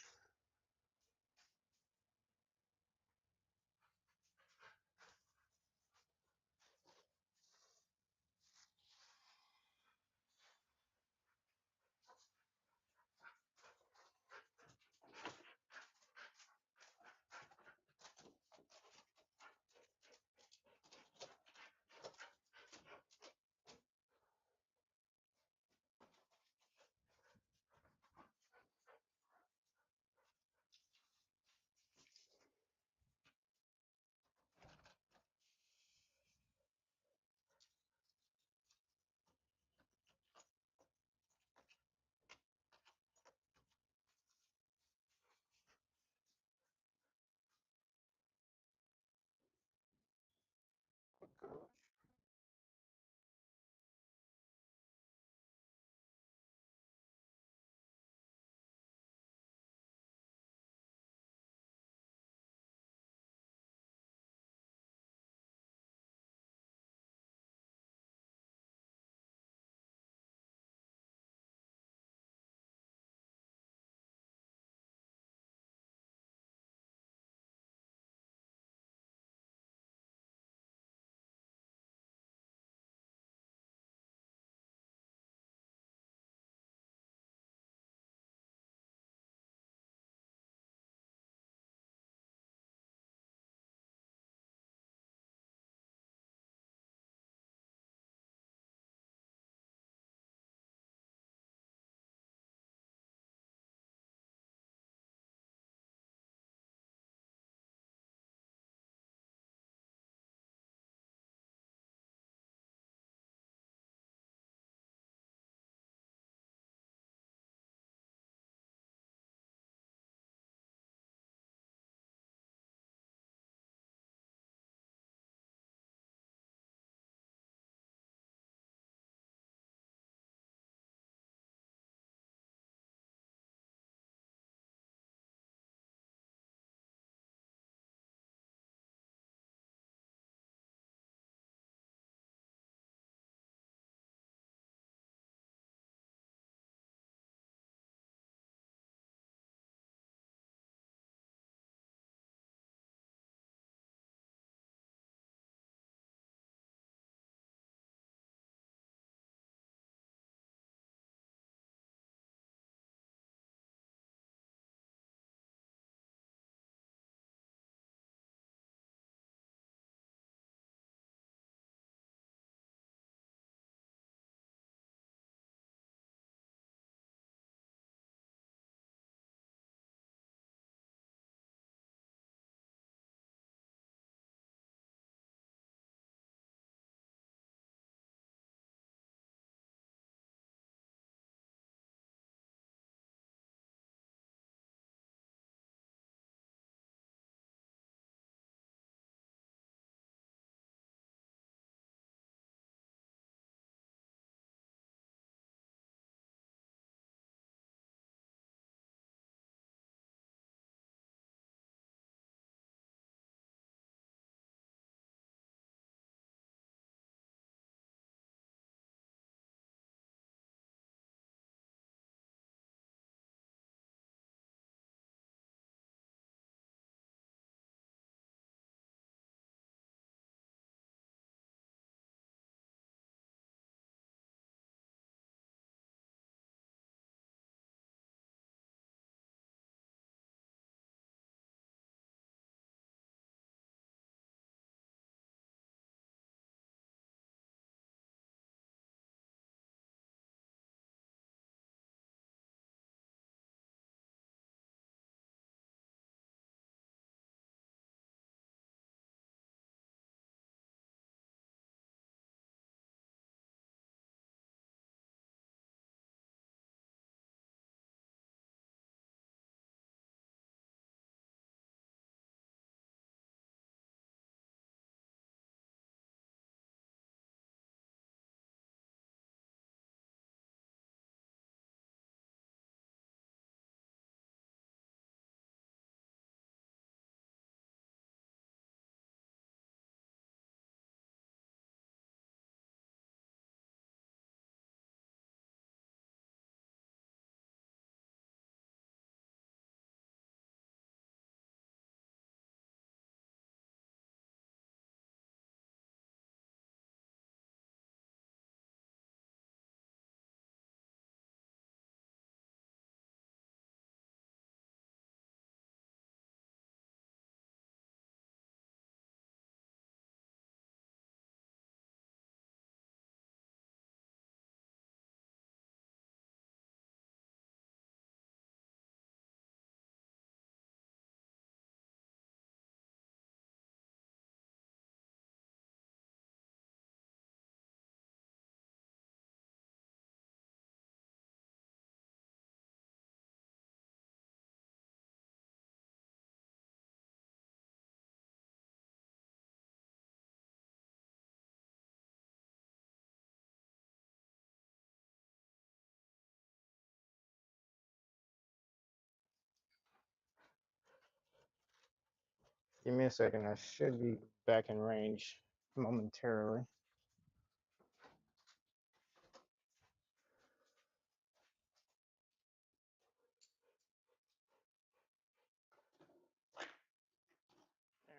Give me a second. I should be back in range momentarily.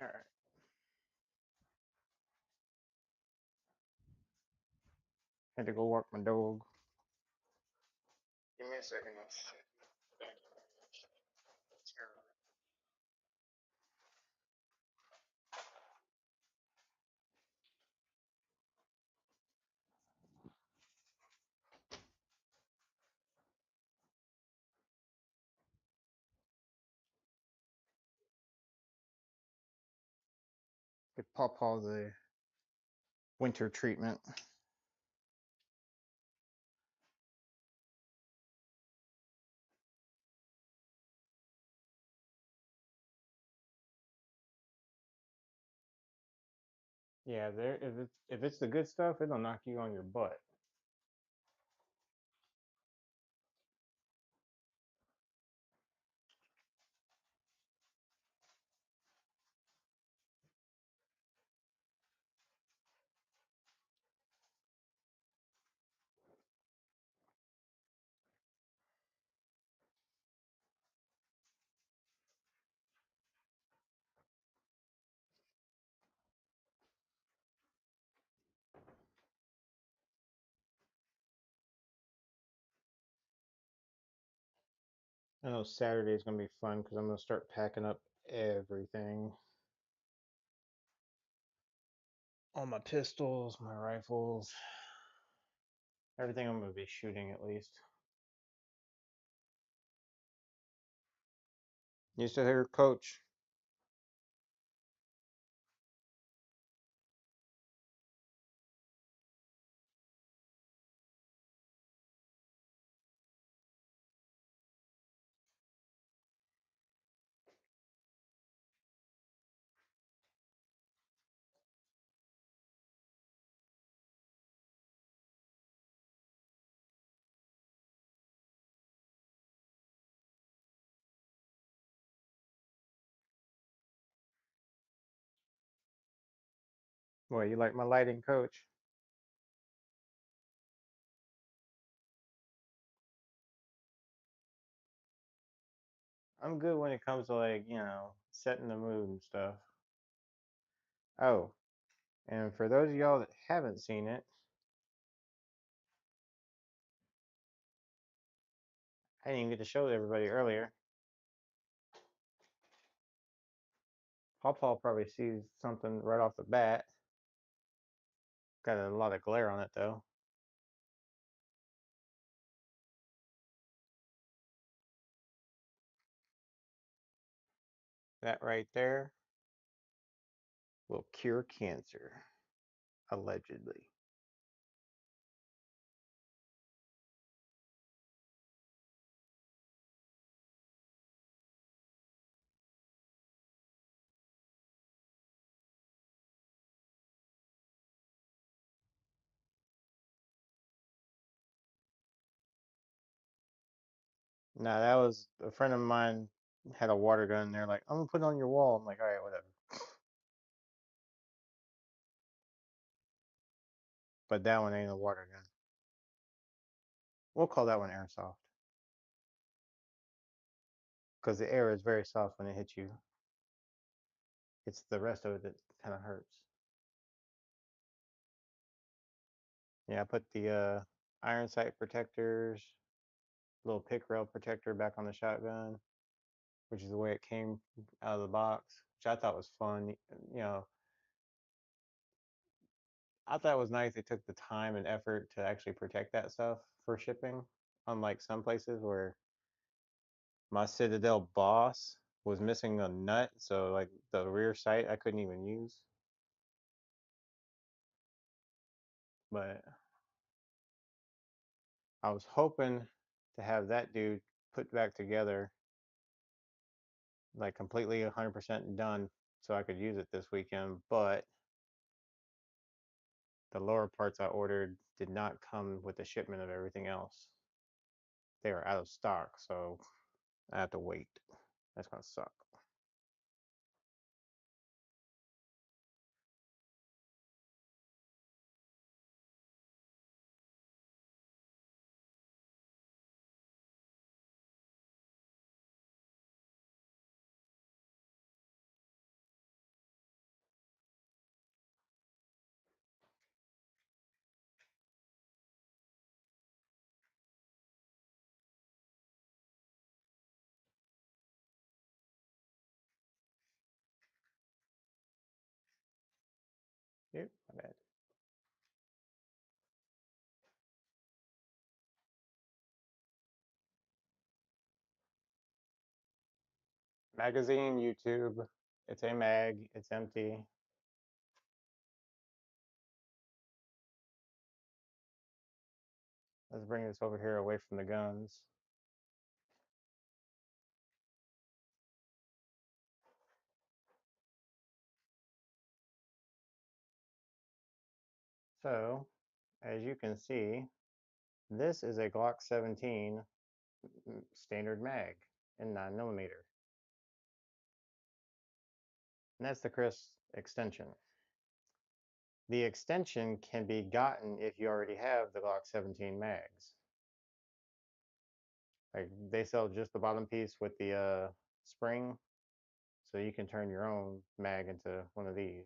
All right. Had to go walk my dog. Give me a second. I should be back in range momentarily. Give Pawpaw the winter treatment. Yeah, there. If it's the good stuff, it'll knock you on your butt. I know Saturday's gonna be fun because I'm gonna start packing up everything. All my pistols, my rifles, everything I'm gonna be shooting at least. You still here, Coach? Well, you like my lighting, Coach? I'm good when it comes to like, setting the mood and stuff. Oh, and for those of y'all that haven't seen it, I didn't even get to show everybody earlier. Paul probably sees something right off the bat. Got a lot of glare on it though. That right there will cure cancer, allegedly. Nah, that was a friend of mine had a water gun. They're like, I'm gonna put it on your wall. I'm like, all right, whatever. But that one ain't a water gun. We'll call that one airsoft because the air is very soft when it hits you. It's the rest of it that kind of hurts. Yeah, I put the iron sight protectors, little pick rail protector back on the shotgun, which is the way it came out of the box, which I thought was fun. You know, I thought it was nice they took the time and effort to actually protect that stuff for shipping, unlike some places where my Citadel Boss was missing a nut, so like the rear sight I couldn't even use. But I was hoping to have that dude put back together, like completely 100% done, so I could use it this weekend. But the lower parts I ordered did not come with the shipment of everything else. They were out of stock, so I have to wait. That's gonna suck. Yep, my bad. Magazine, YouTube. It's a mag. It's empty. Let's bring this over here away from the guns. So, as you can see, this is a Glock 17 standard mag in 9mm. And that's the Chris extension. The extension can be gotten if you already have the Glock 17 mags. Like they sell just the bottom piece with the spring, so you can turn your own mag into one of these.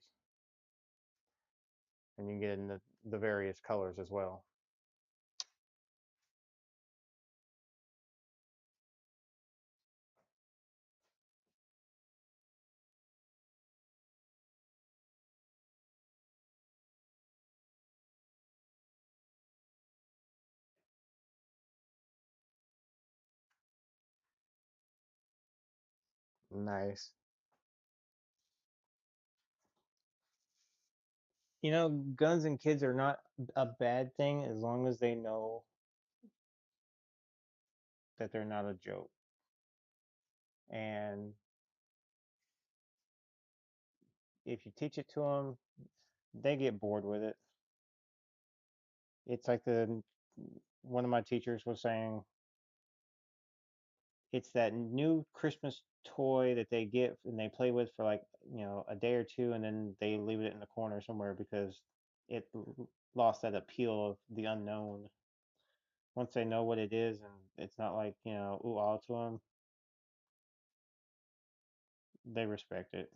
And you can get in the various colors as well. Nice. You know, guns and kids are not a bad thing as long as they know that they're not a joke. And if you teach it to them, they get bored with it. It's like the one of my teachers was saying, it's that new Christmas toy that they get and they play with for like, a day or two, and then they leave it in the corner somewhere because it lost that appeal of the unknown. Once they know what it is and it's not like, ooh, all to them, they respect it.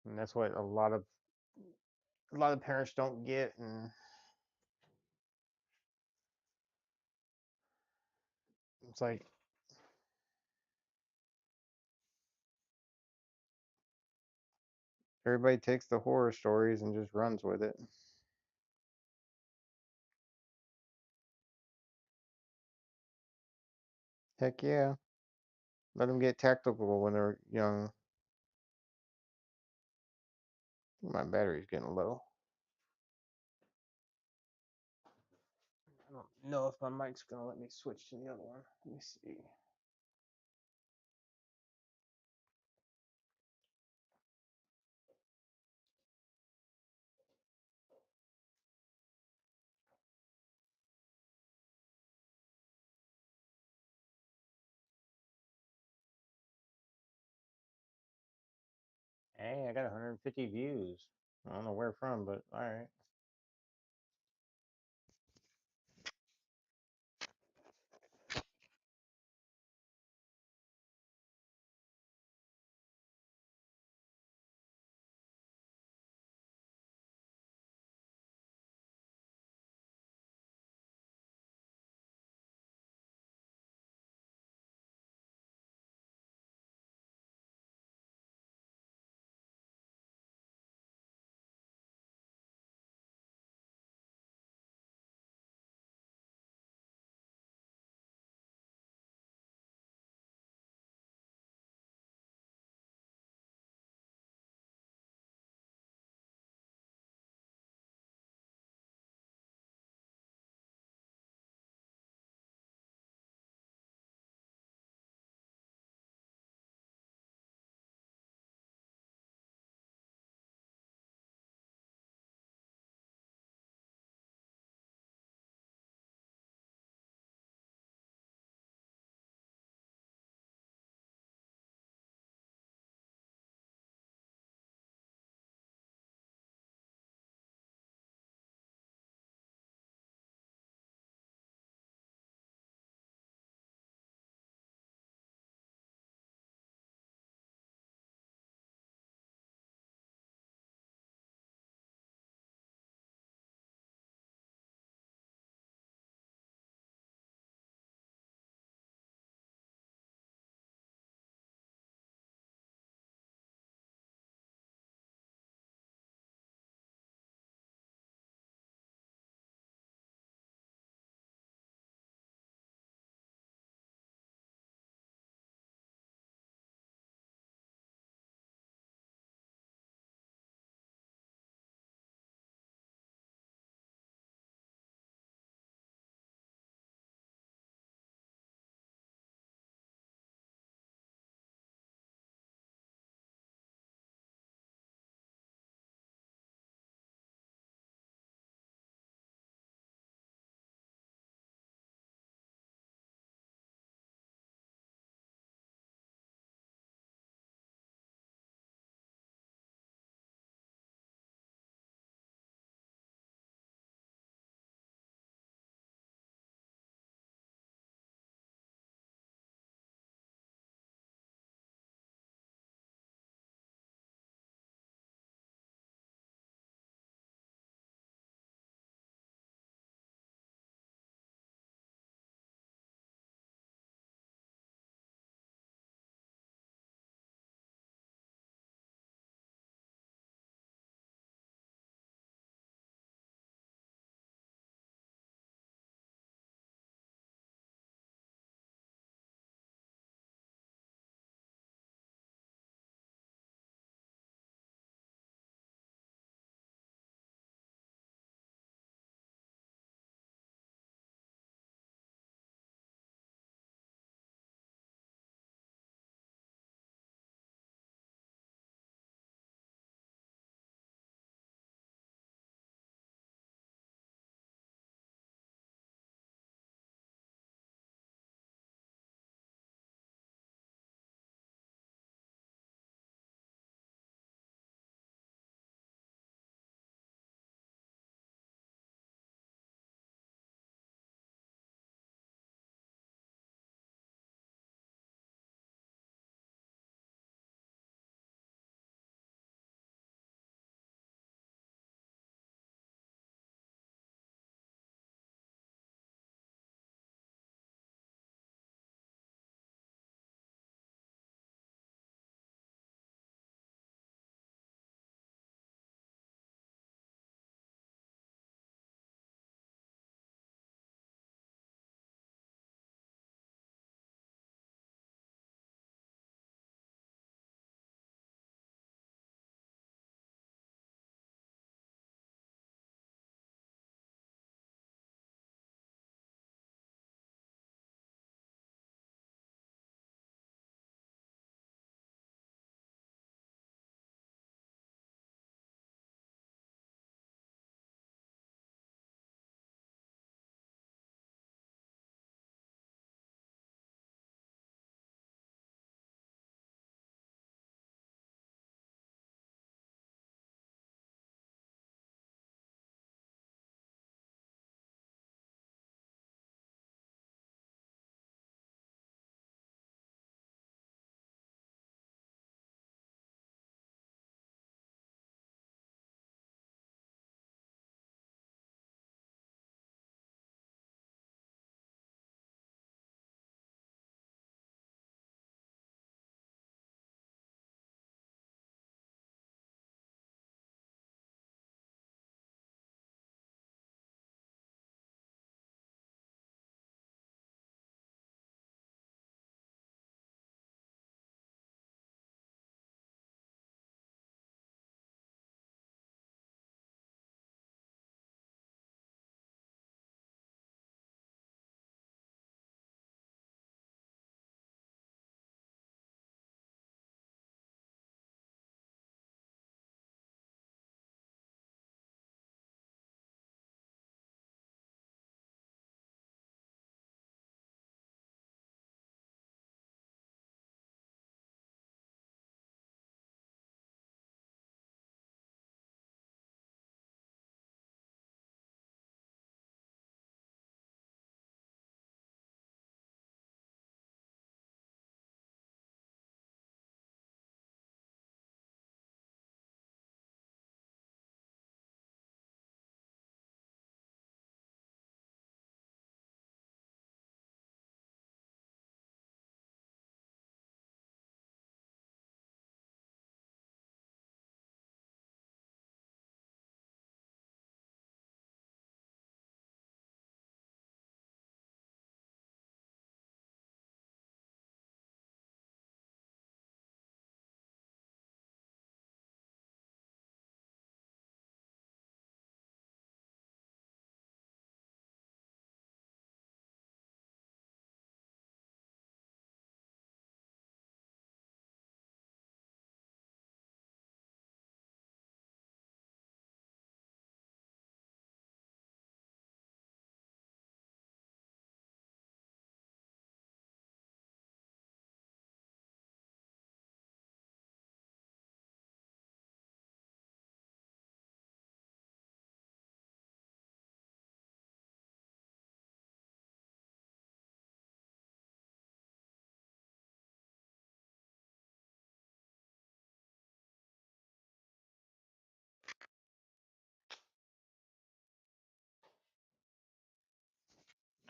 And that's what a lot of parents don't get, and it's like everybody takes the horror stories and just runs with it. Heck yeah. Let them get tactical when they're young. My battery's getting low. I don't know if my mic's gonna let me switch to the other one. Let me see. Hey, I got 150 views. I don't know where from, but all right.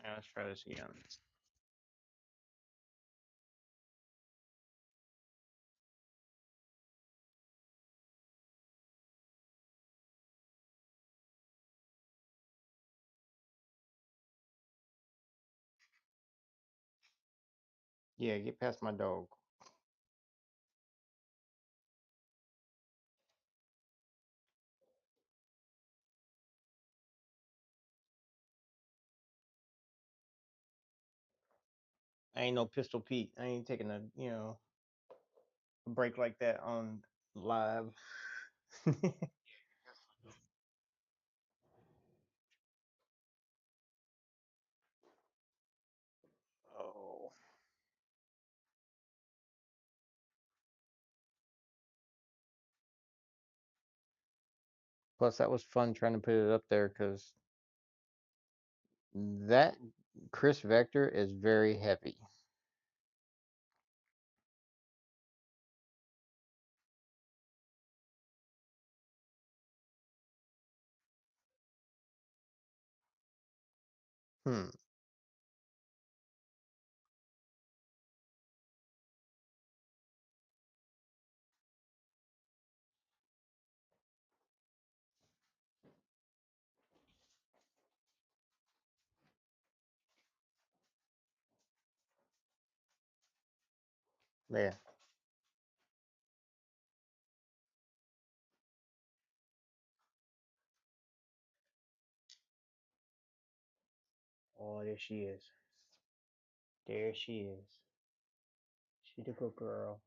Now let's try this again. Yeah, get past my dog. I ain't no Pistol Pete. I ain't taking a break like that on live. Oh. Plus, that was fun trying to put it up there because that Chris Vector is very heavy. Hmm. Yeah. Oh, there she is. There she is. She's a good girl.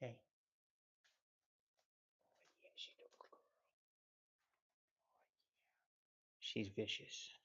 Hey. Yeah, she's a good girl. She's vicious.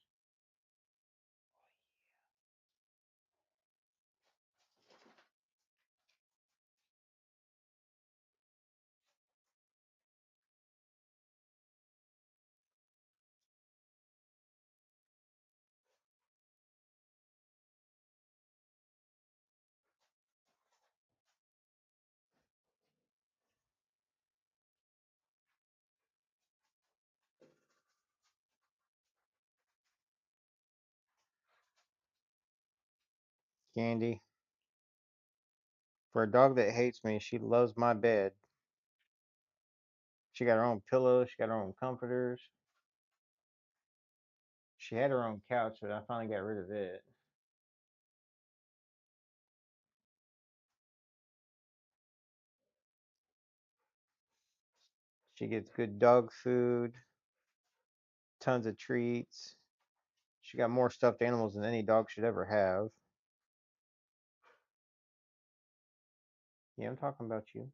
Candy. For a dog that hates me, she loves my bed. She got her own pillows. She got her own comforters. She had her own couch, but I finally got rid of it. She gets good dog food, tons of treats. She got more stuffed animals than any dog should ever have. Yeah, I'm talking about you.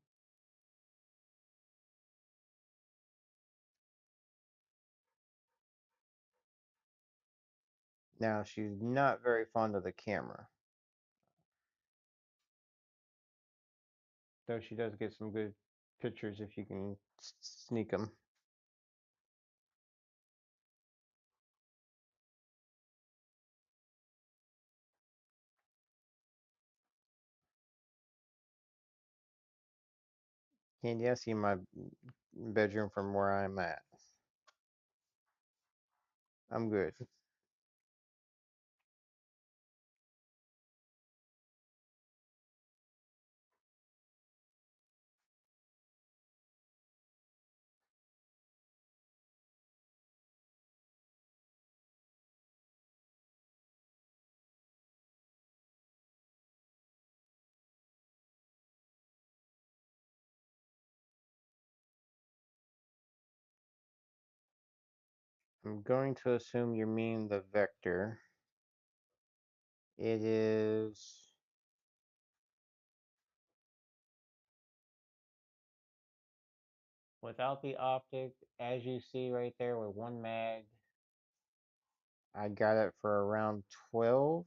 Now, she's not very fond of the camera, though she does get some good pictures if you can sneak them. Candy, I see my bedroom from where I'm at. I'm good. I'm going to assume you mean the vector. It is without the optic, as you see right there with one mag. I got it for around 12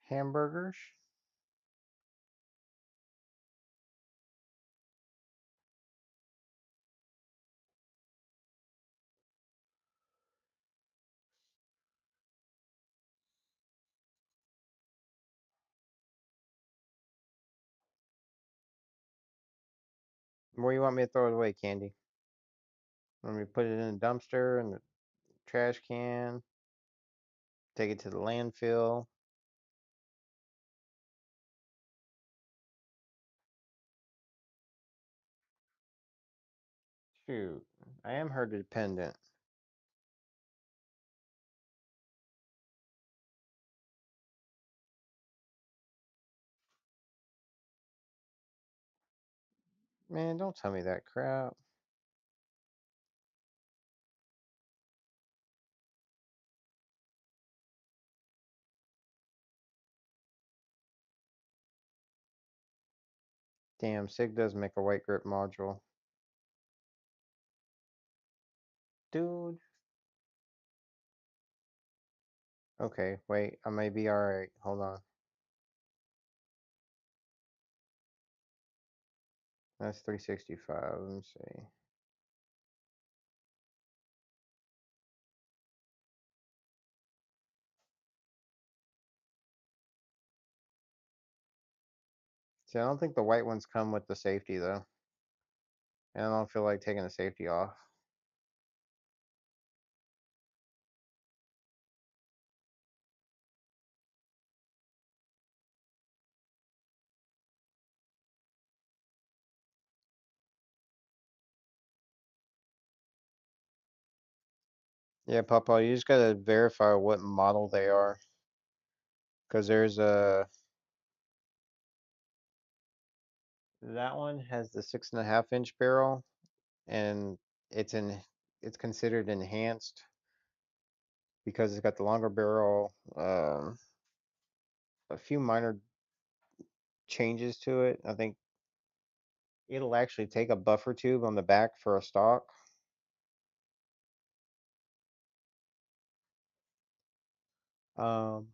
hamburgers. Where you want me to throw it away, Candy? Want me to put it in a dumpster in the trash can? take it to the landfill. Shoot, I am herd dependent. Man, don't tell me that crap. Damn, SIG does make a white grip module. Dude. Okay, wait, I may be alright. Hold on. That's 365. Let me see. See, I don't think the white ones come with the safety though. And I don't feel like taking the safety off. Yeah, Papa, you just gotta verify what model they are. Because there's a. That one has the 6.5 inch barrel, and it's in. It's considered enhanced because it's got the longer barrel, a few minor changes to it. I think it'll actually take a buffer tube on the back for a stock. Um,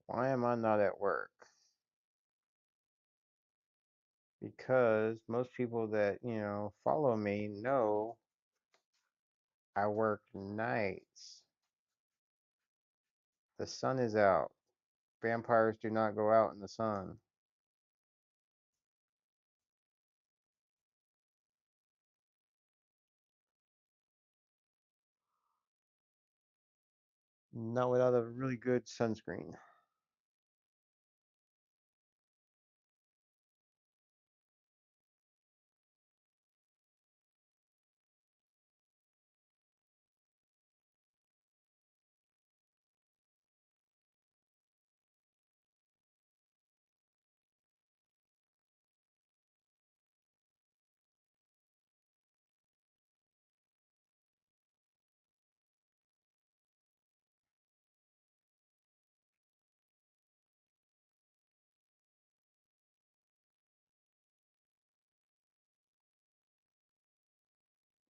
why am I not at work? Because most people that, follow me know I work nights. The sun is out. Vampires do not go out in the sun. Not without a really good sunscreen.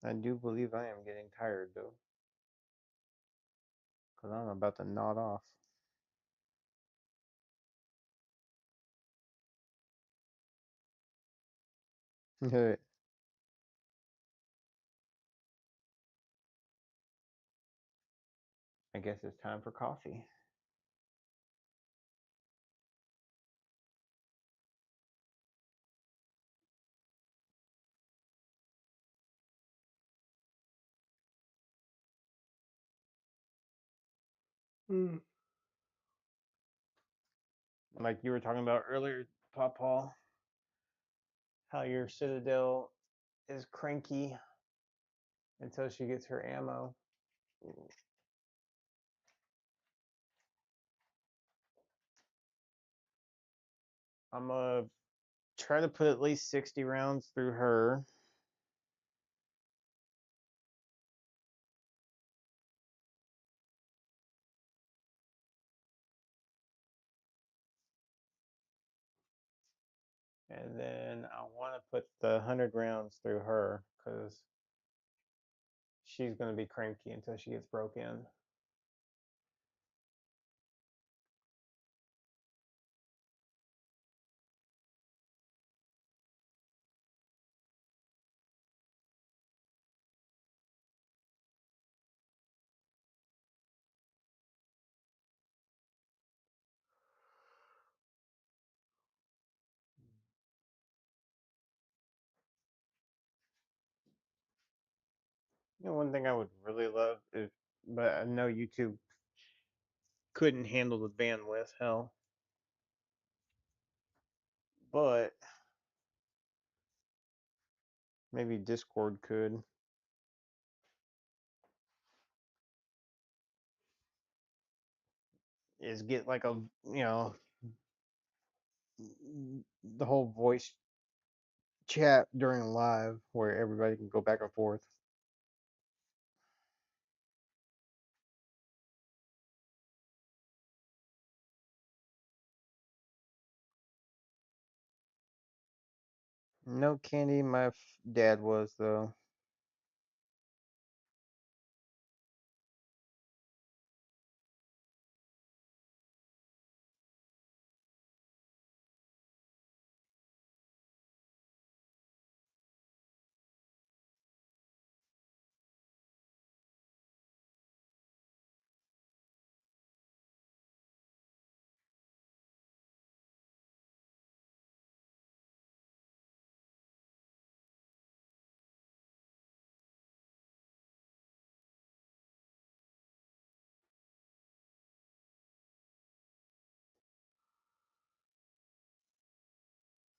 I do believe I am getting tired though, because I'm about to nod off. I guess it's time for coffee. Mm. Like you were talking about earlier, Pop Paul, how your Citadel is cranky until she gets her ammo. I'm gonna try to put at least 60 rounds through her. And then I want to put the 100 rounds through her because she's going to be cranky until she gets broke in. You know, one thing I would really love is, but I know YouTube couldn't handle the bandwidth, hell. But maybe Discord could. Is get like a, the whole voice chat during live where everybody can go back and forth. No candy, my dad was though.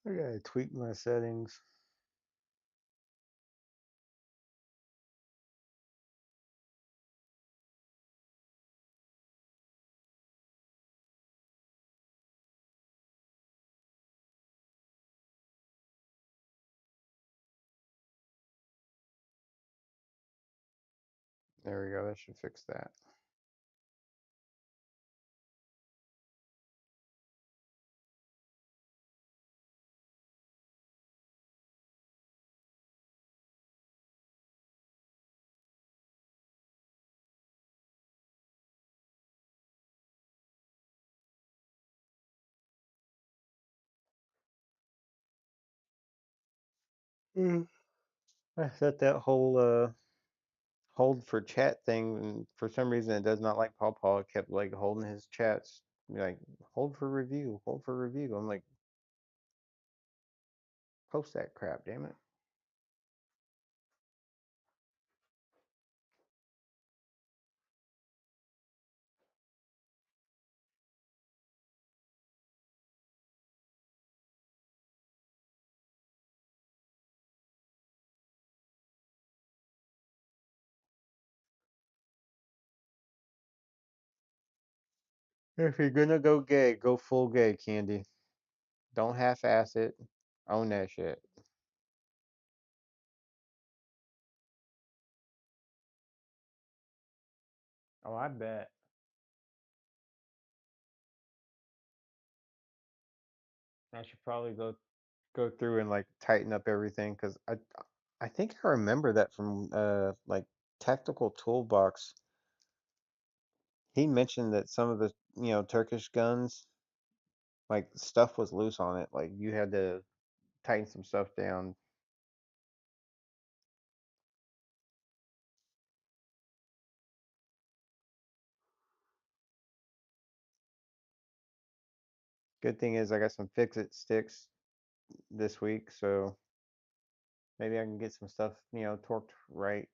I gotta tweak my settings. There we go. That should fix that. Mm. I set that whole hold for chat thing, and for some reason it does not like Paw Paw. It kept like holding his chats, like hold for review, hold for review. I'm like, post that crap, damn it. If you're gonna go gay, go full gay, Candy. Don't half-ass it. Own that shit. Oh, I bet. I should probably go through and like tighten up everything because I think I remember that from like Tactical Toolbox. He mentioned that some of the Turkish guns like stuff was loose on it. Like you had to tighten some stuff down. Good thing is I got some fix-it sticks this week, so maybe I can get some stuff torqued right.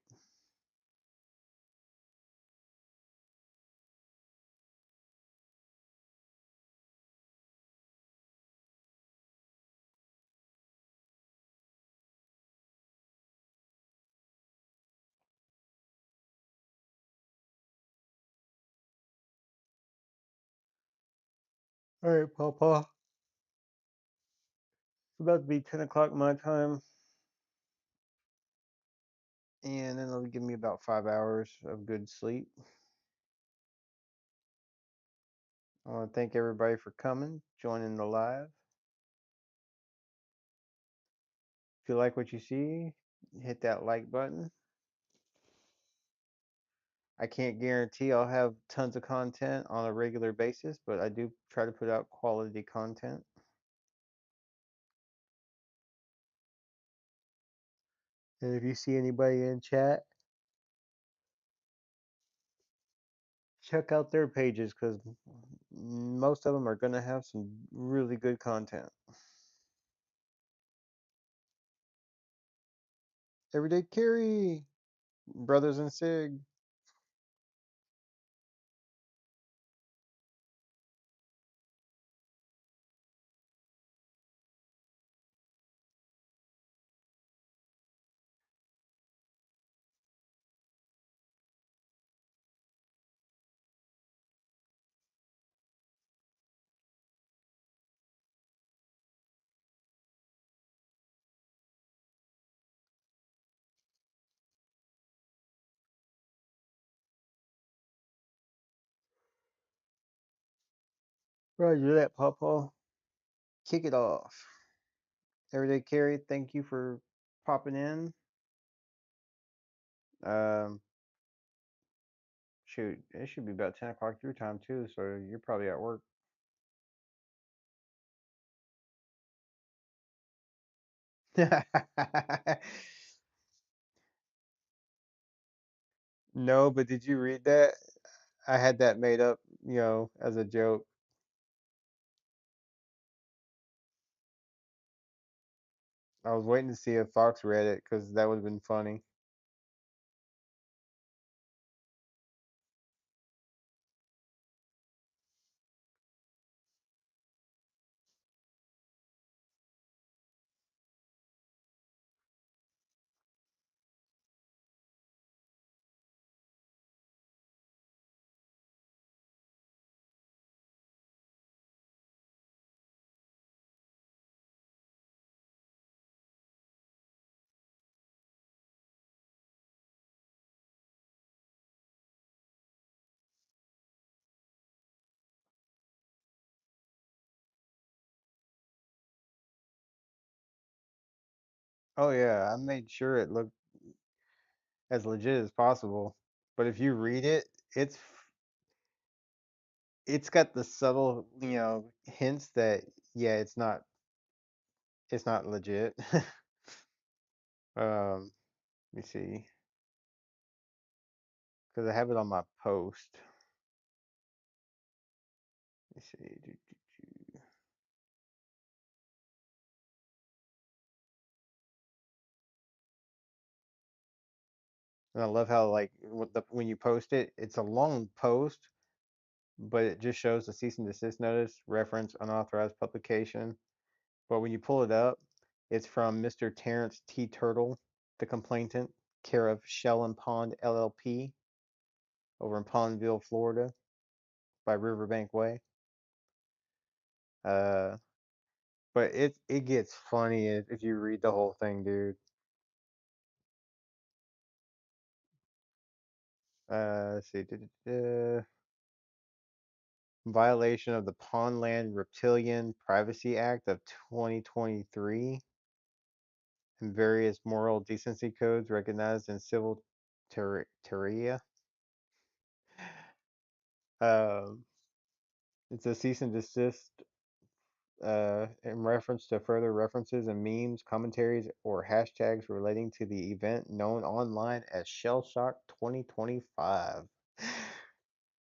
All right, Papa. It's about to be 10 o'clock my time, and then it'll give me about 5 hours of good sleep. I want to thank everybody for coming, joining the live. If you like what you see, hit that like button. I can't guarantee I'll have tons of content on a regular basis, but I do try to put out quality content. And if you see anybody in chat, check out their pages because most of them are going to have some really good content. Everyday Carry, Brothers and Sig. Roger that, Pawpaw. Kick it off. Everyday Carry, thank you for popping in. Um, shoot, it should be about 10 o'clock your time too, so you're probably at work. No, but did you read that? I had that made up, as a joke. I was waiting to see if Fox read it because that would have been funny. Oh yeah, I made sure it looked as legit as possible. But if you read it, it's got the subtle, hints that yeah, it's not legit. Let me see, because I have it on my post. Let me see. And I love how like when you post it, it's a long post, but it just shows the cease and desist notice, reference, unauthorized publication. But when you pull it up, it's from Mr. Terrence T. Turtle, the complainant, care of Shell and Pond LLP, over in Pondville, Florida, by Riverbank Way. Uh, but it gets funny if you read the whole thing, dude. Let's see. Violation of the Pondland Reptilian Privacy Act of 2023 and various moral decency codes recognized in civil terria. Um, it's a cease and desist in reference to further references and memes, commentaries, or hashtags relating to the event known online as Shell Shock 2025.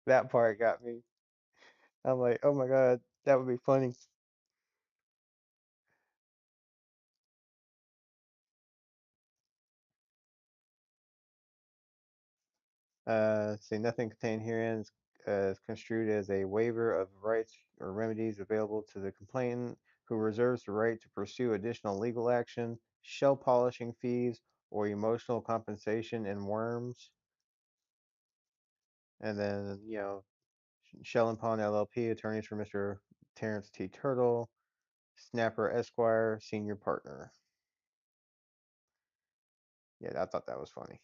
That part got me. I'm like, oh my god, that would be funny. Say nothing contained herein is construed as a waiver of rights or remedies available to the complainant who reserves the right to pursue additional legal action, shell polishing fees, or emotional compensation in worms. And then, Shell and Pond LLP, attorneys for Mr. Terrence T. Turtle, Snapper Esquire, senior partner. Yeah, I thought that was funny.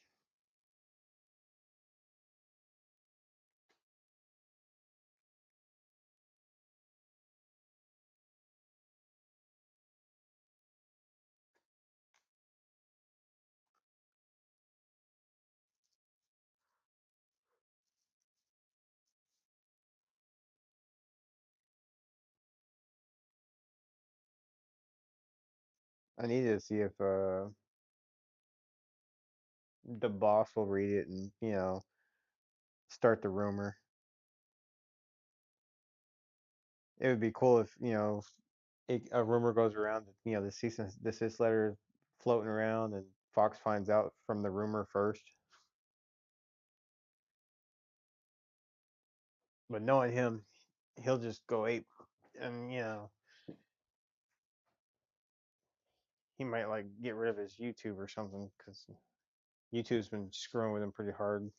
I need to see if the boss will read it and start the rumor. It would be cool if a rumor goes around that the cease and desist letter is floating around and Fox finds out from the rumor first. But knowing him, he'll just go ape, and he might like get rid of his YouTube or something because YouTube's been screwing with him pretty hard.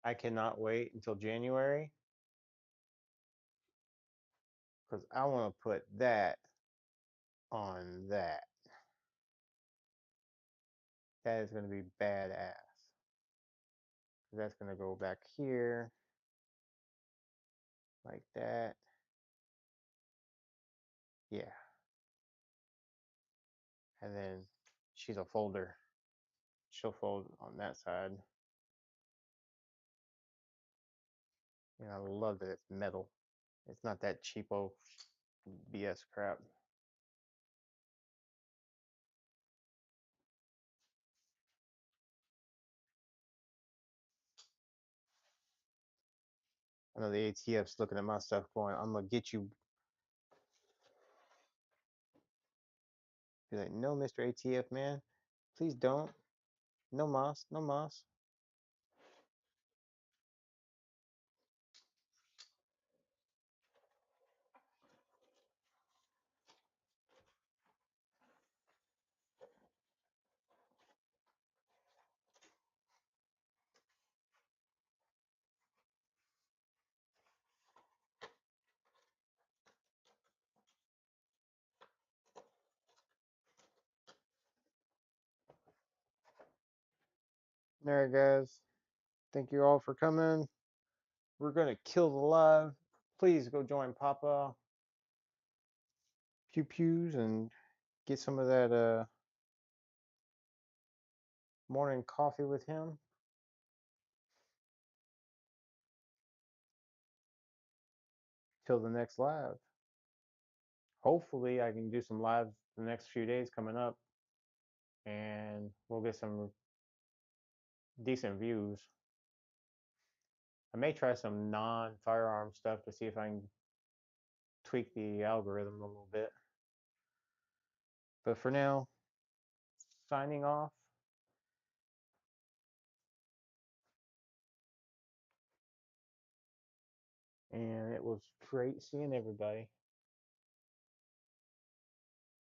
I cannot wait until January because I want to put that on that. That is going to be badass. That's going to go back here like that. Yeah. And then she's a folder. She'll fold on that side. And I love that it's metal. It's not that cheapo BS crap. I know the ATF's looking at my stuff going, I'm gonna get you. Be like, no, Mr. ATF, man. Please don't. No moss, no moss. Alright, guys. Thank you all for coming. We're gonna kill the live. Please go join Papa Pew Pews and get some of that morning coffee with him. Till the next live. Hopefully, I can do some lives the next few days coming up, and we'll get some decent views. I may try some non-firearm stuff to see if I can tweak the algorithm a little bit. But for now, signing off. And it was great seeing everybody.